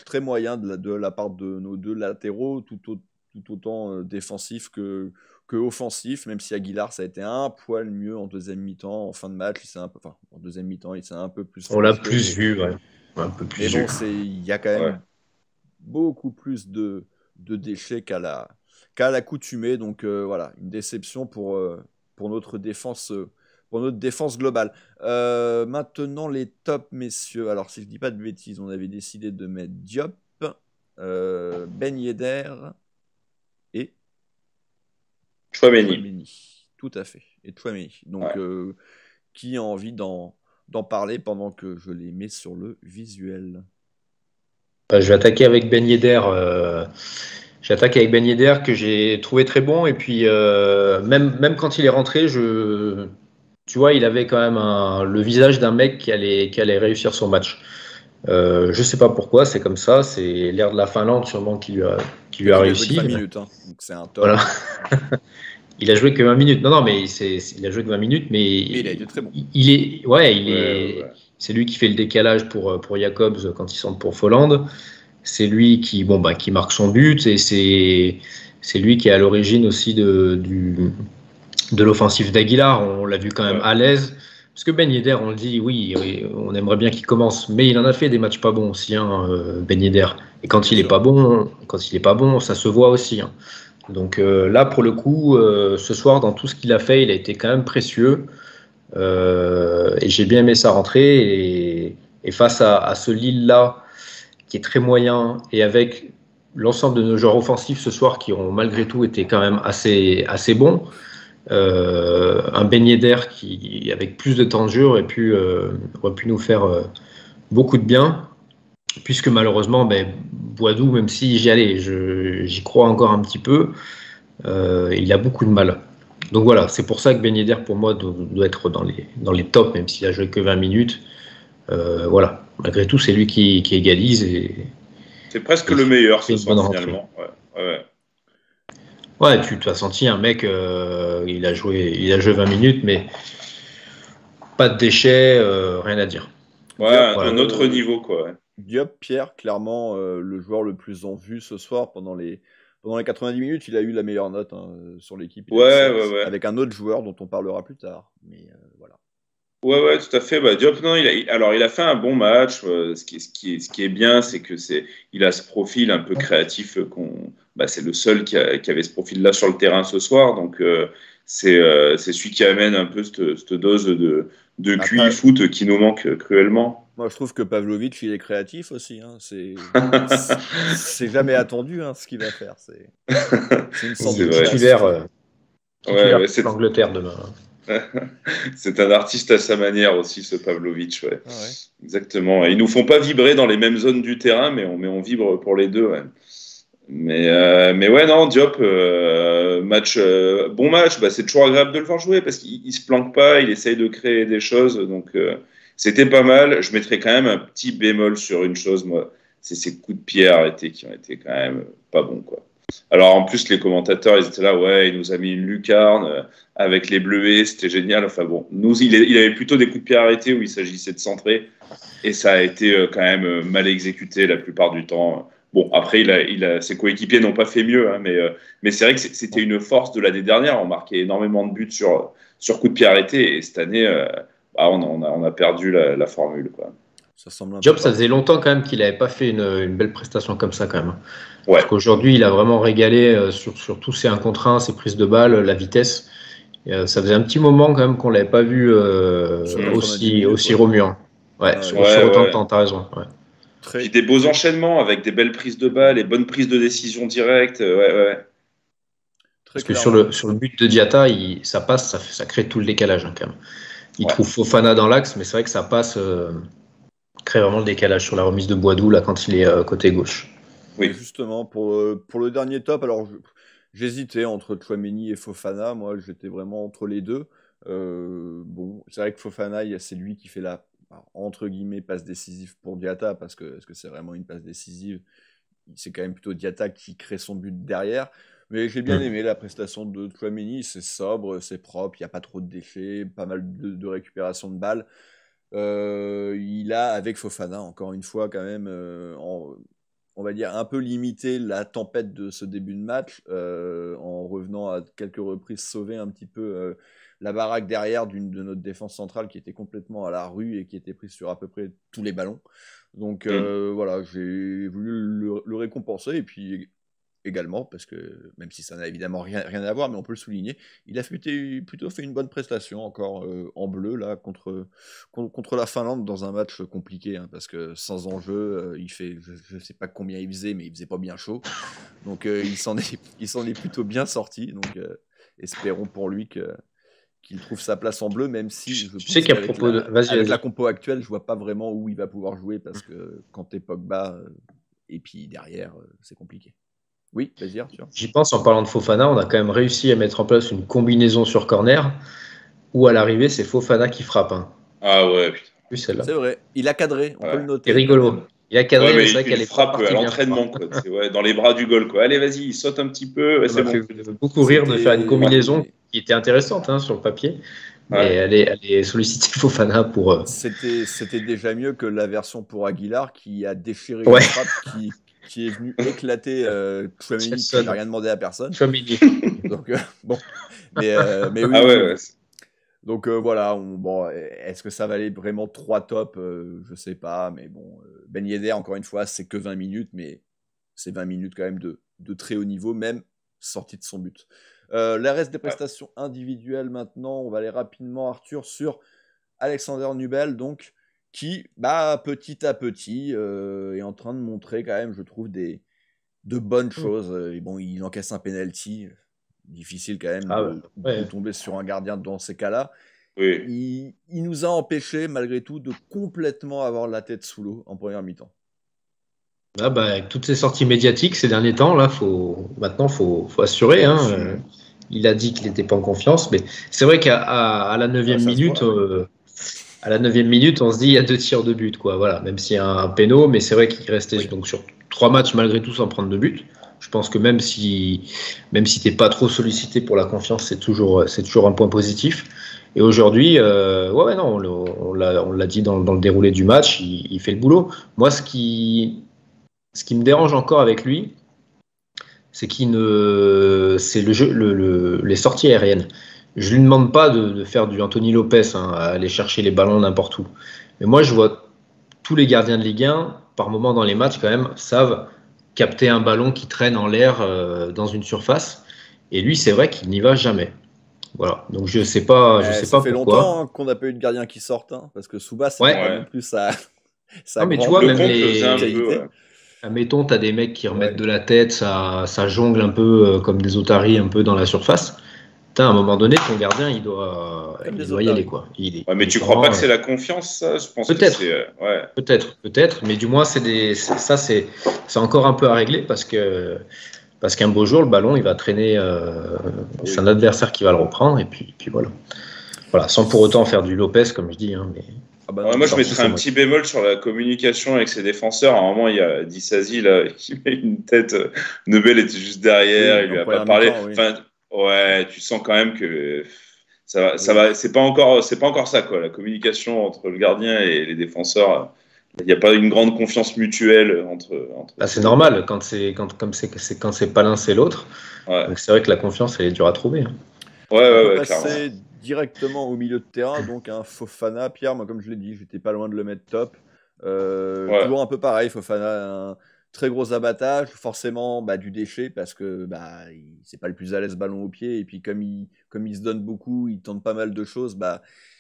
très moyen de la part de nos 2 latéraux, tout autant défensif que offensif, même si Aguilar, ça a été un poil mieux en deuxième mi-temps. En fin de match, en deuxième mi-temps, il s'est un peu plus... On l'a plus vu, ouais. Un peu plus. Mais bon, il y a quand même beaucoup plus de déchets qu'à l'accoutumée. Donc voilà, une déception pour notre défense globale. Maintenant, les tops, messieurs. Alors, si je ne dis pas de bêtises, on avait décidé de mettre Diop, Ben Yedder et Tchouaméni. Tout à fait. Et Tchouaméni. Donc, qui a envie d'en parler pendant que je les mets sur le visuel? Je vais attaquer avec Ben Yedder. J'attaque avec Ben Yedder, que j'ai trouvé très bon. Et puis, même quand il est rentré, tu vois, il avait quand même le visage d'un mec qui allait réussir son match. Je ne sais pas pourquoi, c'est comme ça. C'est l'air de la Finlande sûrement qui lui a réussi. Il a joué 20 minutes, donc c'est un top. Voilà. Il a joué que 20 minutes. Non, mais il a joué que 20 minutes, mais il a été très bon. C'est lui qui fait le décalage pour Jacobs quand ils sont pour Folland. C'est lui qui marque son but, et c'est lui qui est à l'origine aussi de l'offensive d'Aguilar. On l'a vu quand même à l'aise. Parce que Ben Yedder, on le dit, oui, on aimerait bien qu'il commence, mais il en a fait des matchs pas bons aussi, Ben Yedder. Et quand il est pas bon, ça se voit aussi. Donc là, pour le coup, ce soir, dans tout ce qu'il a fait, il a été quand même précieux. Et j'ai bien aimé sa rentrée. Et face à ce Lille-là, qui est très moyen, et avec l'ensemble de nos joueurs offensifs ce soir, qui ont malgré tout été quand même assez bons, un Ben Yedder qui, avec plus de temps de jeu, aurait pu nous faire beaucoup de bien. Puisque malheureusement, Boadou, même si j'y crois encore un petit peu, il a beaucoup de mal. Donc voilà, c'est pour ça que Ben Yedder, pour moi, doit être dans les tops, même s'il a joué que 20 minutes. Voilà, malgré tout, c'est lui qui égalise. C'est presque le meilleur ce soir, finalement. Ouais, tu as senti un mec, il a joué 20 minutes, mais pas de déchets, rien à dire. Ouais, un autre niveau, quoi. Diop, Pierre, clairement le joueur le plus en vue ce soir pendant les pendant les 90 minutes, il a eu la meilleure note sur l'équipe. Ouais. Avec un autre joueur dont on parlera plus tard. Mais voilà. Ouais, tout à fait. Bah, Diop, non, il a fait un bon match. Ce qui est bien, c'est que il a ce profil un peu créatif c'est le seul qui avait ce profil-là sur le terrain ce soir. Donc, c'est celui qui amène un peu cette dose de QI foot qui nous manque cruellement. Moi, je trouve que Pavlovic, il est créatif aussi. C'est jamais attendu ce qu'il va faire. C'est une sorte de titulaire c'est l'Angleterre demain. C'est un artiste à sa manière aussi, ce Pavlovic. Ouais. Ah ouais. Exactement. Ils nous font pas vibrer dans les mêmes zones du terrain, mais on vibre pour les deux. Ouais. Mais ouais, non, Diop, bon match. C'est toujours agréable de le voir jouer parce qu'il se planque pas, il essaye de créer des choses. Donc, c'était pas mal. Je mettrais quand même un petit bémol sur une chose, moi. C'est ces coups de pied arrêtés qui ont été quand même pas bons, quoi. Alors, en plus, les commentateurs, ils étaient là, ouais, il nous a mis une lucarne avec les bleuets, c'était génial. Enfin bon, il avait plutôt des coups de pied arrêtés où il s'agissait de centrer et ça a été quand même mal exécuté la plupart du temps. Bon, après, ses coéquipiers n'ont pas fait mieux, mais c'est vrai que c'était une force de l'année dernière. On marquait énormément de buts sur coups de pied arrêtés et cette année, on a perdu la formule, quoi. Diop, ça faisait longtemps quand même qu'il n'avait pas fait une belle prestation comme ça quand même. Ouais. Parce qu'aujourd'hui, il a vraiment régalé sur tous ses 1 contre 1, ses prises de balles, la vitesse. Ça faisait un petit moment quand même qu'on ne l'avait pas vu aussi remuant. Ouais, sur autant de temps, tu as raison. Ouais. Puis des beaux enchaînements avec des belles prises de balles et bonnes prises de décision directes. Ouais. Parce que sur le but de Diatta, ça passe, ça crée tout le décalage quand même. Il trouve Fofana dans l'axe, mais c'est vrai que ça passe, crée vraiment le décalage sur la remise de Boadou là, quand il est côté gauche. Oui, justement, pour le dernier top, alors j'hésitais entre Tchouaméni et Fofana. Moi, j'étais vraiment entre les deux. C'est vrai que Fofana, c'est lui qui fait la, entre guillemets, passe décisive pour Diatta, parce que est-ce que c'est vraiment une passe décisive? C'est quand même plutôt Diatta qui crée son but derrière. Mais j'ai bien aimé la prestation de Tchouaméni. C'est sobre, c'est propre, il n'y a pas trop de déchets, pas mal de récupération de balles. Il a, avec Fofana, encore une fois, quand même, on va dire, un peu limité la tempête de ce début de match, en revenant à quelques reprises sauver un petit peu la baraque derrière de notre défense centrale qui était complètement à la rue et qui était prise sur à peu près tous les ballons. Donc voilà, j'ai voulu le récompenser, et puis également, parce que même si ça n'a évidemment rien à voir, mais on peut le souligner, il a plutôt fait une bonne prestation encore en bleu là contre la Finlande dans un match compliqué, parce que sans enjeu, il fait, je sais pas combien il faisait, mais il faisait pas bien chaud, donc il s'en est plutôt bien sorti, donc espérons pour lui qu'il trouve sa place en bleu, même si je sais qu'à propos avec la compo actuelle, je vois pas vraiment où il va pouvoir jouer, parce que quand t'es Pogba et puis derrière, c'est compliqué. Oui, vas-y Arthur. J'y pense, en parlant de Fofana, on a quand même réussi à mettre en place une combinaison sur corner où à l'arrivée c'est Fofana qui frappe. Ah ouais, putain. Celle-là. C'est vrai, il a cadré, on peut le noter. C'est rigolo. Il a cadré, mais c'est vrai qu'elle est frappe à l'entraînement, quoi. Dans les bras du goal, quoi. Allez, vas-y, il saute un petit peu. Ça fait beaucoup rire de faire une combinaison qui était intéressante sur le papier. Mais elle est sollicitée Fofana pour. C'était déjà mieux que la version pour Aguilar qui a déchiré une frappe qui est venu éclater Tchouaméni, qui n'a rien demandé à personne. Tchouaméni. Donc, bon. Mais oui. Ah ouais. Donc voilà, est-ce que ça valait vraiment 3 tops? Je sais pas, mais bon. Ben Yedder, encore une fois, c'est que 20 minutes, mais c'est 20 minutes quand même de très haut niveau, même sorti de son but. Le reste des prestations individuelles maintenant, on va aller rapidement, Arthur, sur Alexander Nubel, donc, qui, petit à petit, est en train de montrer quand même, je trouve, de bonnes choses. Et bon, il encaisse un penalty, difficile quand même de tomber sur un gardien dans ces cas-là. Oui. Il nous a empêché, malgré tout, de complètement avoir la tête sous l'eau en première mi-temps. Avec toutes ces sorties médiatiques ces derniers temps, là, maintenant, faut assurer. Il a dit qu'il n'était pas en confiance, mais c'est vrai qu'à la 9e minute... À la 9e minute, on se dit il y a 2 tirs de but, quoi. Voilà, même s'il y a un péno, mais c'est vrai qu'il restait donc sur 3 matchs malgré tout sans prendre de but. Je pense que même si t'es pas trop sollicité pour la confiance, c'est toujours un point positif. Et aujourd'hui, on l'a dit dans le déroulé du match, il fait le boulot. Moi, ce qui me dérange encore avec lui, c'est c'est le jeu, les sorties aériennes. Je lui demande pas de faire du Anthony Lopez, à aller chercher les ballons n'importe où. Mais moi, je vois tous les gardiens de Ligue 1, par moment dans les matchs quand même, savent capter un ballon qui traîne en l'air dans une surface. Et lui, c'est vrai qu'il n'y va jamais. Voilà. Donc je sais pas Ça fait pourquoi. longtemps qu'on n'a pas eu de gardien qui sorte, parce que Souba, c'est pas non plus ça. Non, mais tu vois, même qualité. Admettons, tu as des mecs qui remettent de la tête, ça jongle un peu comme des otaries un peu dans la surface. À un moment donné, ton gardien, il doit y aller, quoi. Mais tu crois pas que c'est la confiance, ça? Je pense peut-être. Que c'est, Peut-être. Mais du moins, c'est encore un peu à régler parce qu'un beau jour, le ballon, il va traîner. C'est un adversaire qui va le reprendre et puis voilà. Voilà, sans pour autant faire du Lopez, comme je dis. Mais... moi, je mettrais un petit bémol sur la communication avec ses défenseurs. À un moment, il y a Disasi là qui met une tête. Nebel était juste derrière, il lui a pas parlé. Enfin, tu sens quand même que ça va. C'est pas encore ça, quoi. La communication entre le gardien et les défenseurs. Il n'y a pas une grande confiance mutuelle entre c'est normal quand c'est pas l'un, c'est l'autre. Donc c'est vrai que la confiance, elle est dure à trouver. On peut passer directement au milieu de terrain, donc un Fofana. Pierre, moi, comme je l'ai dit, j'étais pas loin de le mettre top. Toujours un peu pareil, Fofana, un très gros abattage, forcément du déchet parce que c'est pas le plus à l'aise ballon au pied, et puis comme il se donne beaucoup, il tente pas mal de choses,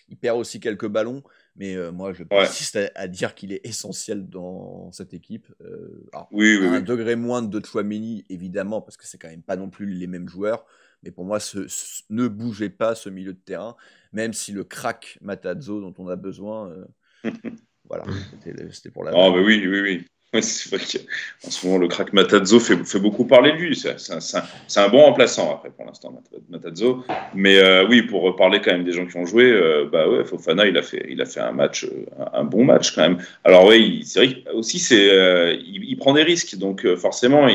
il perd aussi quelques ballons. Mais moi, je persiste à dire qu'il est essentiel dans cette équipe. Un degré moindre de Tchouaméni, évidemment, parce que c'est quand même pas non plus les mêmes joueurs. Mais pour moi, ne bougez pas ce milieu de terrain, même si le crack Matarazzo dont on a besoin, voilà, c'était pour la. Mais oui. C'est vrai qu'en ce moment, le crack Matarazzo fait beaucoup parler de lui. C'est un bon remplaçant, après, pour l'instant, Matarazzo. Mais oui, pour reparler quand même des gens qui ont joué, Fofana, il a fait un bon match quand même. Alors oui, c'est vrai aussi, il prend des risques. Donc forcément,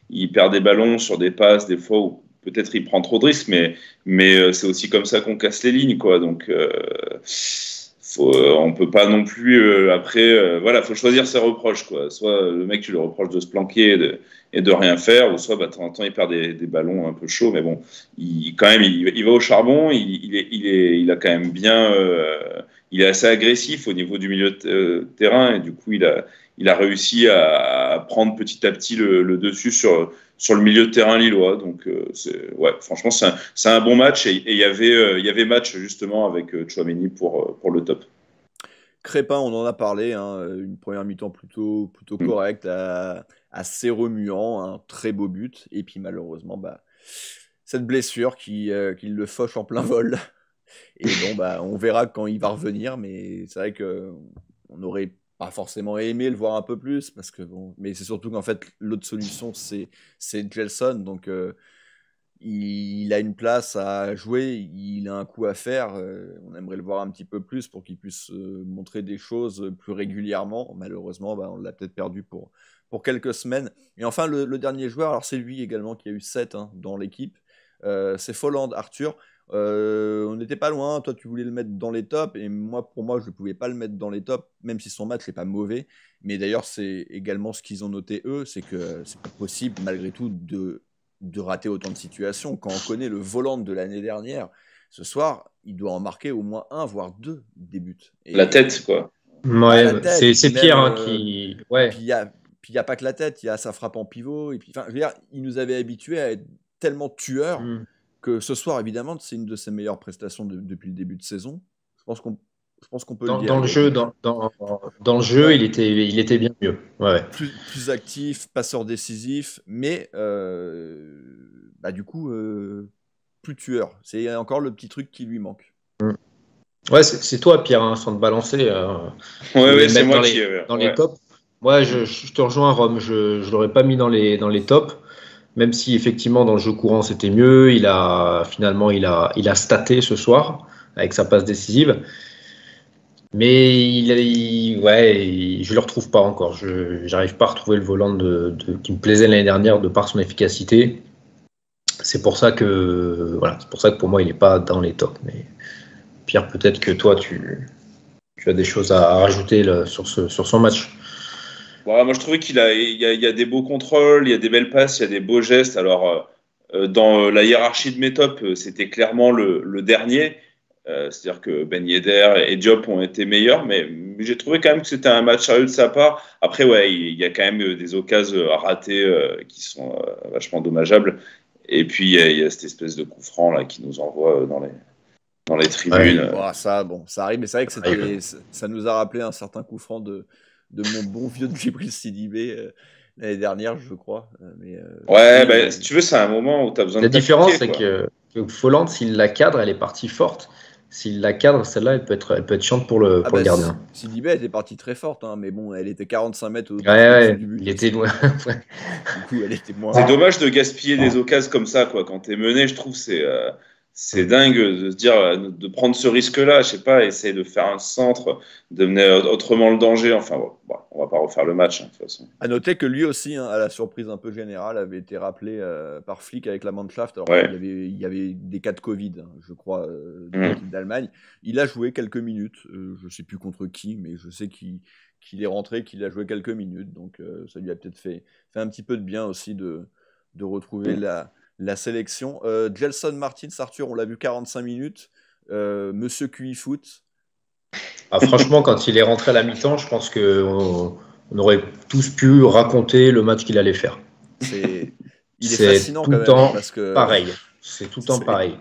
il perd des ballons sur des passes, des fois où peut-être il prend trop de risques, mais c'est aussi comme ça qu'on casse les lignes, quoi. Donc... on peut pas non plus faut choisir ses reproches, quoi. Soit le mec tu lui reproches de se planquer et de rien faire, ou soit de temps en temps il perd des ballons un peu chauds, mais bon, il va au charbon, il a quand même bien, il est assez agressif au niveau du milieu de terrain, et du coup il a réussi à prendre petit à petit le dessus sur le milieu de terrain lillois. Donc franchement c'est un bon match, et il y avait match justement avec Tchouaméni pour le top. Crépin, on en a parlé, une première mi-temps plutôt correcte, assez remuant, un très beau but, et puis malheureusement cette blessure qui le fauche en plein vol. Et bon, on verra quand il va revenir, mais c'est vrai qu'on aurait pas forcément aimé le voir un peu plus, parce que mais c'est surtout qu'en fait l'autre solution c'est Gelson, donc il a une place à jouer, il a un coup à faire, on aimerait le voir un petit peu plus pour qu'il puisse montrer des choses plus régulièrement. Malheureusement, on l'a peut-être perdu pour quelques semaines. Et enfin, le dernier joueur, alors c'est lui également qui a eu 7 dans l'équipe, c'est Folland, Arthur. On n'était pas loin, toi tu voulais le mettre dans les tops, et pour moi je ne pouvais pas le mettre dans les tops, même si son match n'est pas mauvais. Mais d'ailleurs c'est également ce qu'ils ont noté eux, c'est que c'est pas possible malgré tout de rater autant de situations. Quand on connaît le volant de l'année dernière, ce soir il doit en marquer au moins 1 voire 2 des buts. Et la tête, quoi. C'est Pierre qui... Puis il n'y a pas que la tête, il y a sa frappe en pivot, et puis, je veux dire, il nous avait habitués à être tellement tueurs que ce soir, évidemment, c'est une de ses meilleures prestations depuis le début de saison. Je pense qu'on peut le dire. Dans le jeu, il était bien mieux. Plus actif, passeur décisif, mais du coup, plus tueur. C'est encore le petit truc qui lui manque. Ouais, c'est toi, Pierre, sans te balancer. C'est moi dans les tops. Ouais, je te rejoins, Rome. Je l'aurais pas mis dans les tops. Même si effectivement dans le jeu courant c'était mieux, il a staté ce soir avec sa passe décisive, mais je le retrouve pas encore. J'arrive pas à retrouver le volant qui me plaisait l'année dernière de par son efficacité. C'est pour ça que pour moi il n'est pas dans les tops. Mais Pierre, peut-être que toi tu as des choses à rajouter sur son match. Bon, moi, je trouvais il y a des beaux contrôles, il y a des belles passes, il y a des beaux gestes. Alors, dans la hiérarchie de mes tops, c'était clairement le dernier. C'est-à-dire que Ben Yedder et Diop ont été meilleurs, mais j'ai trouvé quand même que c'était un match sérieux de sa part. Après, ouais, il y a quand même des occasions ratées qui sont vachement dommageables. Et puis, il y a cette espèce de coup franc là, qui nous envoie dans les tribunes. Ouais. Ça arrive, mais c'est vrai que ça nous a rappelé un certain coup franc de mon bon vieux de Djibril Sidibé l'année dernière, je crois. Si tu veux, c'est un moment où tu as besoin de La différence, c'est que Folland, s'il la cadre, elle est partie forte. S'il la cadre, celle-là, elle peut être chiante pour le gardien. Sidibé, elle était partie très forte, hein, mais bon, elle était 45 mètres au-dessus du but. Il était loin. Du coup, elle était moins. C'est dommage de gaspiller des occasions comme ça, quoi. Quand t'es mené, je trouve c'est dingue de se dire de prendre ce risque-là. Je sais pas, essayer de faire un centre, de mener autrement le danger. Enfin, bon, on va pas refaire le match, hein, de toute façon. À noter que lui aussi, à la surprise un peu générale, avait été rappelé par Flick avec la Mannschaft. Alors, il y avait des cas de Covid, hein, je crois, de l'équipe d'Allemagne. Il a joué quelques minutes. Je sais plus contre qui, mais je sais qu'il est rentré, qu'il a joué quelques minutes. Donc, ça lui a peut-être fait un petit peu de bien aussi de retrouver la sélection. Gelson Martins, Arthur, on l'a vu 45 minutes. Monsieur QI Foot. Franchement, quand il est rentré à la mi-temps, je pense qu'on aurait tous pu raconter le match qu'il allait faire. Il est fascinant tout quand le même. Temps parce que... pareil. C'est tout le temps pareil.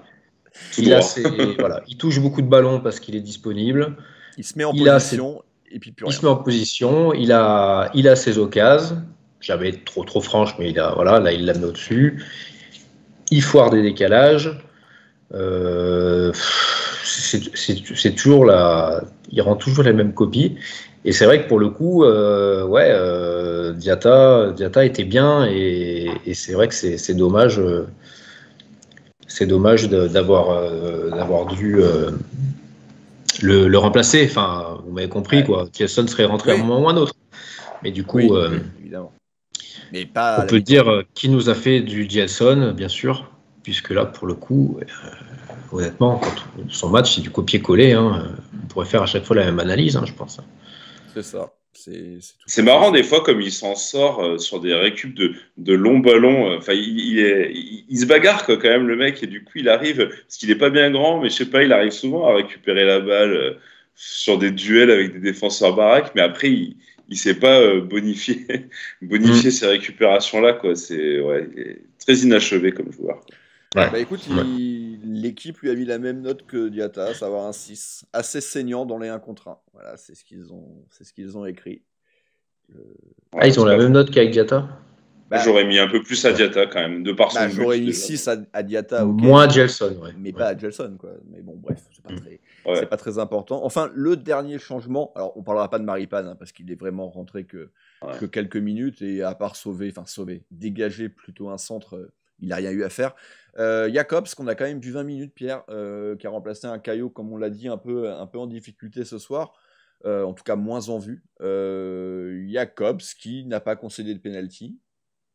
Il touche beaucoup de ballons parce qu'il est disponible. Il se met en position et puis plus rien. Il se met en position. Il a ses occasions. J'avais trop franche, mais là, il la met au-dessus. Il foire des décalages. C'est toujours il rend toujours la même copie. Et c'est vrai que pour le coup, Diatta était bien et c'est vrai que c'est dommage. C'est dommage d'avoir dû le remplacer. Enfin, vous m'avez compris, quoi. Gelson serait rentré à un moment ou un autre. Mais du coup, évidemment. Mais pas on peut dire qui nous a fait du Gelson, bien sûr, puisque là, pour le coup, honnêtement, son match, c'est du copier-coller. Hein. On pourrait faire à chaque fois la même analyse, hein, je pense. C'est ça. C'est marrant des fois comme il s'en sort sur des récup de longs ballons. Enfin, il se bagarre quoi, quand même le mec et du coup il arrive parce qu'il est pas bien grand, mais je sais pas, il arrive souvent à récupérer la balle sur des duels avec des défenseurs baraques, mais après il sait pas bonifier ces récupérations là quoi. C'est il est très inachevé comme joueur. Quoi. Ouais. Bah écoute, l'équipe lui a mis la même note que Diatta, à savoir un 6, assez saignant dans les 1 contre 1. Voilà, c'est ce qu'ils ont écrit. Ils ont la même note qu'avec Diatta. J'aurais mis un peu plus à Diatta quand même, de par son but. J'aurais mis 6 à Diatta, okay, moins Gelson, mais pas à Gelson, quoi. Mais bon, bref, c'est pas très important. Enfin, le dernier changement, alors on parlera pas de Maripane, hein, parce qu'il est vraiment rentré que quelques minutes, et à part dégager plutôt un centre, il n'a rien eu à faire. Jacobs, qu'on a quand même vu 20 minutes, Pierre, qui a remplacé un Caillot, comme on l'a dit, un peu en difficulté ce soir, en tout cas moins en vue. Jacobs, qui n'a pas concédé de penalty.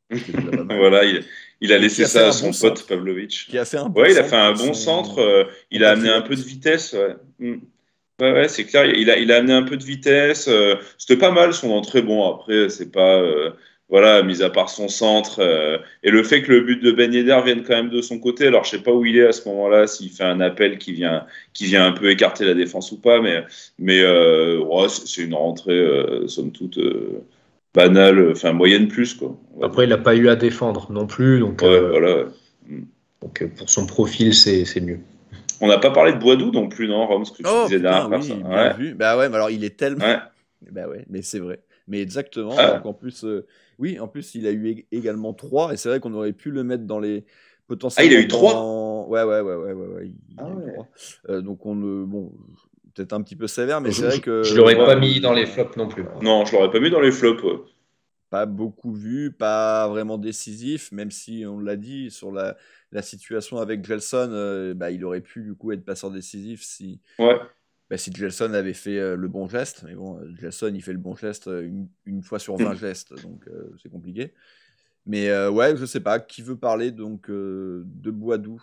Voilà, il a laissé ça à son pote Pavlovic. Qui a fait un bon il a fait un bon centre, il a amené un peu de vitesse. Ouais, c'est clair, il a amené un peu de vitesse. C'était pas mal son entrée. Bon, après, c'est pas. Mis à part son centre et le fait que le but de Ben Yedder vienne quand même de son côté. Alors, je sais pas où il est à ce moment-là, s'il fait un appel qui vient un peu écarter la défense ou pas, mais c'est une rentrée somme toute banale, enfin moyenne plus quoi. Après, il n'a pas eu à défendre non plus, donc. Donc pour son profil, c'est mieux. On n'a pas parlé de Boadou non plus, non, Rome, ce que tu disais derrière. Bien vu. Bah ouais, mais alors il est tellement. Bah ouais, mais c'est vrai. Mais exactement. Donc en plus, en plus, il a eu également 3, et c'est vrai qu'on aurait pu le mettre dans les potentiellement. Il a eu 3. Ouais. Il a eu 3. Donc peut-être un petit peu sévère, mais c'est vrai que. Je l'aurais pas mis dans les flops non plus. Non, je l'aurais pas mis dans les flops. Pas beaucoup vu, pas vraiment décisif, même si on l'a dit sur la situation avec Gelson, il aurait pu du coup être passeur décisif si. Ouais. Si Gelson avait fait le bon geste, mais bon, Gelson il fait le bon geste une fois sur 20 gestes, donc c'est compliqué. Mais je sais pas, qui veut parler donc de Boadou?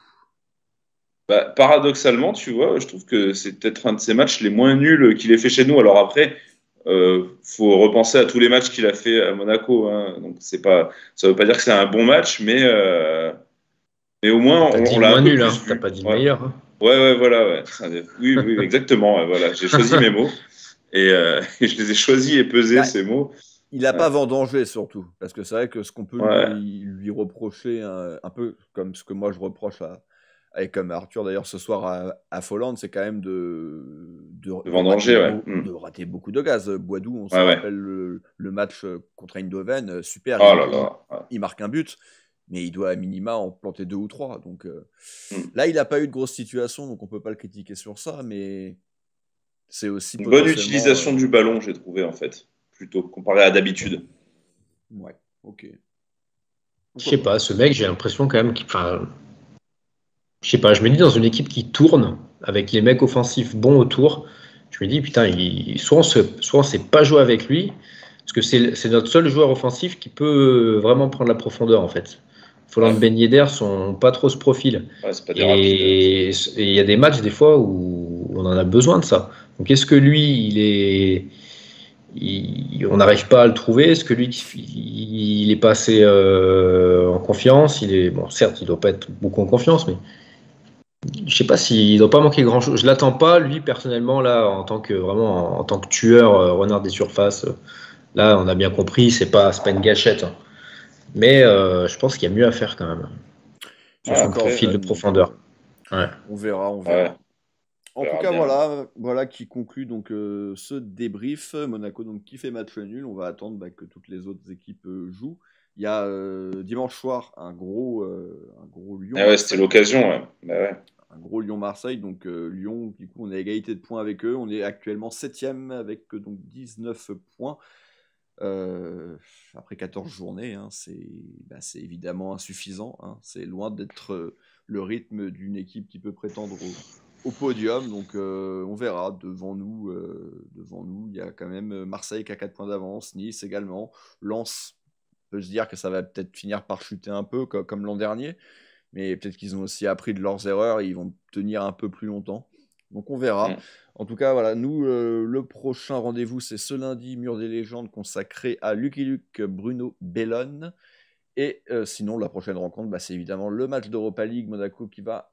Paradoxalement, tu vois, je trouve que c'est peut-être un de ces matchs les moins nuls qu'il ait fait chez nous. Alors après, faut repenser à tous les matchs qu'il a fait à Monaco. Hein. Donc ça veut pas dire que c'est un bon match, mais au moins on l'a un peu nul, plus hein. vu. T'as pas dit le meilleur. Hein. Ouais, voilà. Ouais. Oui, exactement. Ouais, voilà. J'ai choisi mes mots et je les ai choisis et pesés ces mots. Il n'a pas vendangé surtout, parce que c'est vrai que ce qu'on peut lui reprocher, un peu comme ce que moi je reproche avec comme Arthur d'ailleurs ce soir à Folland, c'est quand même de vendanger, de rater beaucoup de gaz. Boadou, on se rappelle le match contre Eindhoven, super, il marque un but, mais il doit à minima en planter 2 ou 3. Donc là, il n'a pas eu de grosse situation, donc on ne peut pas le critiquer sur ça, mais c'est aussi une bonne utilisation du ballon, j'ai trouvé en fait. Plutôt comparé à d'habitude. Ouais, ok. Je sais pas, ce mec, j'ai l'impression quand même qu'il. Enfin, je sais pas, je me dis dans une équipe qui tourne avec les mecs offensifs bons autour, je me dis putain, soit on sait pas jouer avec lui, parce que c'est notre seul joueur offensif qui peut vraiment prendre la profondeur en fait. Folland Ben Yedder sont pas trop ce profil. C'est pas des rapides. Et il y a des matchs des fois où on en a besoin de ça. Donc est-ce que lui, on n'arrive pas à le trouver? Est-ce que lui, il est pas assez en confiance? Bon, certes, il doit pas être beaucoup en confiance, mais je sais pas s'il doit pas manquer grand-chose. Je l'attends pas, lui, personnellement, là, en tant que tueur, renard des surfaces. Là, on a bien compris, c'est pas une gâchette. Hein. Mais je pense qu'il y a mieux à faire quand même. Sur son profil de profondeur. Ouais. On verra. En tout cas, voilà qui conclut donc ce débrief. Monaco donc qui fait match nul. On va attendre que toutes les autres équipes jouent. Il y a dimanche soir un gros Lyon. Ah ouais, c'était l'occasion. Ouais. Un gros Lyon-Marseille. Donc Lyon, du coup, on est à égalité de points avec eux. On est actuellement 7e avec donc 19 points. Après 14 journées, hein, c'est évidemment insuffisant. Hein. C'est loin d'être le rythme d'une équipe qui peut prétendre au podium, donc on verra. Devant nous, il y a quand même Marseille qui a 4 points d'avance, Nice également, Lens, on peut se dire que ça va peut-être finir par chuter un peu comme l'an dernier, mais peut-être qu'ils ont aussi appris de leurs erreurs et ils vont tenir un peu plus longtemps. Donc on verra. En tout cas, voilà, nous, le prochain rendez-vous, c'est ce lundi, Mur des légendes, consacré à Lucky Luke, Bruno Bellone. Et sinon, la prochaine rencontre, c'est évidemment le match d'Europa League, Monaco qui va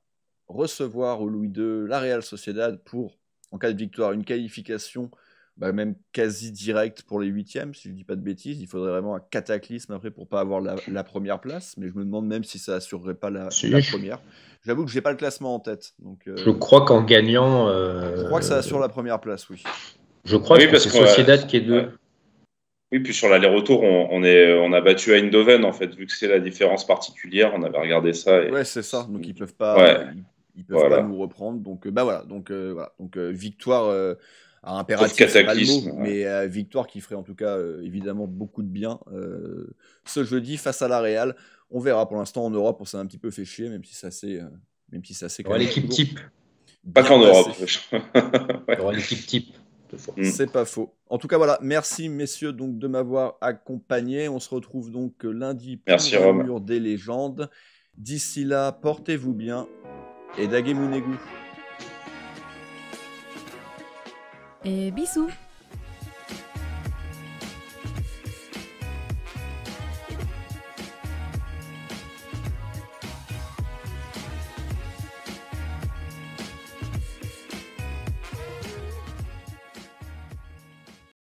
recevoir au Louis II la Real Sociedad pour, en cas de victoire, une qualification même quasi directe pour les 8e, si je ne dis pas de bêtises. Il faudrait vraiment un cataclysme après pour ne pas avoir la première place, mais je me demande même si ça assurerait pas la première. J'avoue que je n'ai pas le classement en tête. Donc, je crois qu'en gagnant... Je crois que ça assure la première place, oui. Je crois que c'est Sociedad qui est 2. Oui, puis sur l'aller-retour, on a battu à Eindhoven, en fait, vu que c'est la différence particulière. On avait regardé ça. Ouais, c'est ça. Donc, ils ne peuvent pas... Ils peuvent pas nous reprendre. Donc, voilà. Donc, victoire à impératif, c'est pas le mot, mais victoire qui ferait en tout cas évidemment beaucoup de bien ce jeudi face à la Real. On verra. Pour l'instant, en Europe, on s'est un petit peu fait chier, même si ça s'est quand même l'équipe type. Pas qu'en Europe. Il y aura l'équipe type. C'est pas faux. En tout cas, voilà. Merci, messieurs, donc, de m'avoir accompagné. On se retrouve donc lundi pour le Mur des légendes. D'ici là, portez-vous bien. Et Daguemounégou. Et bisous.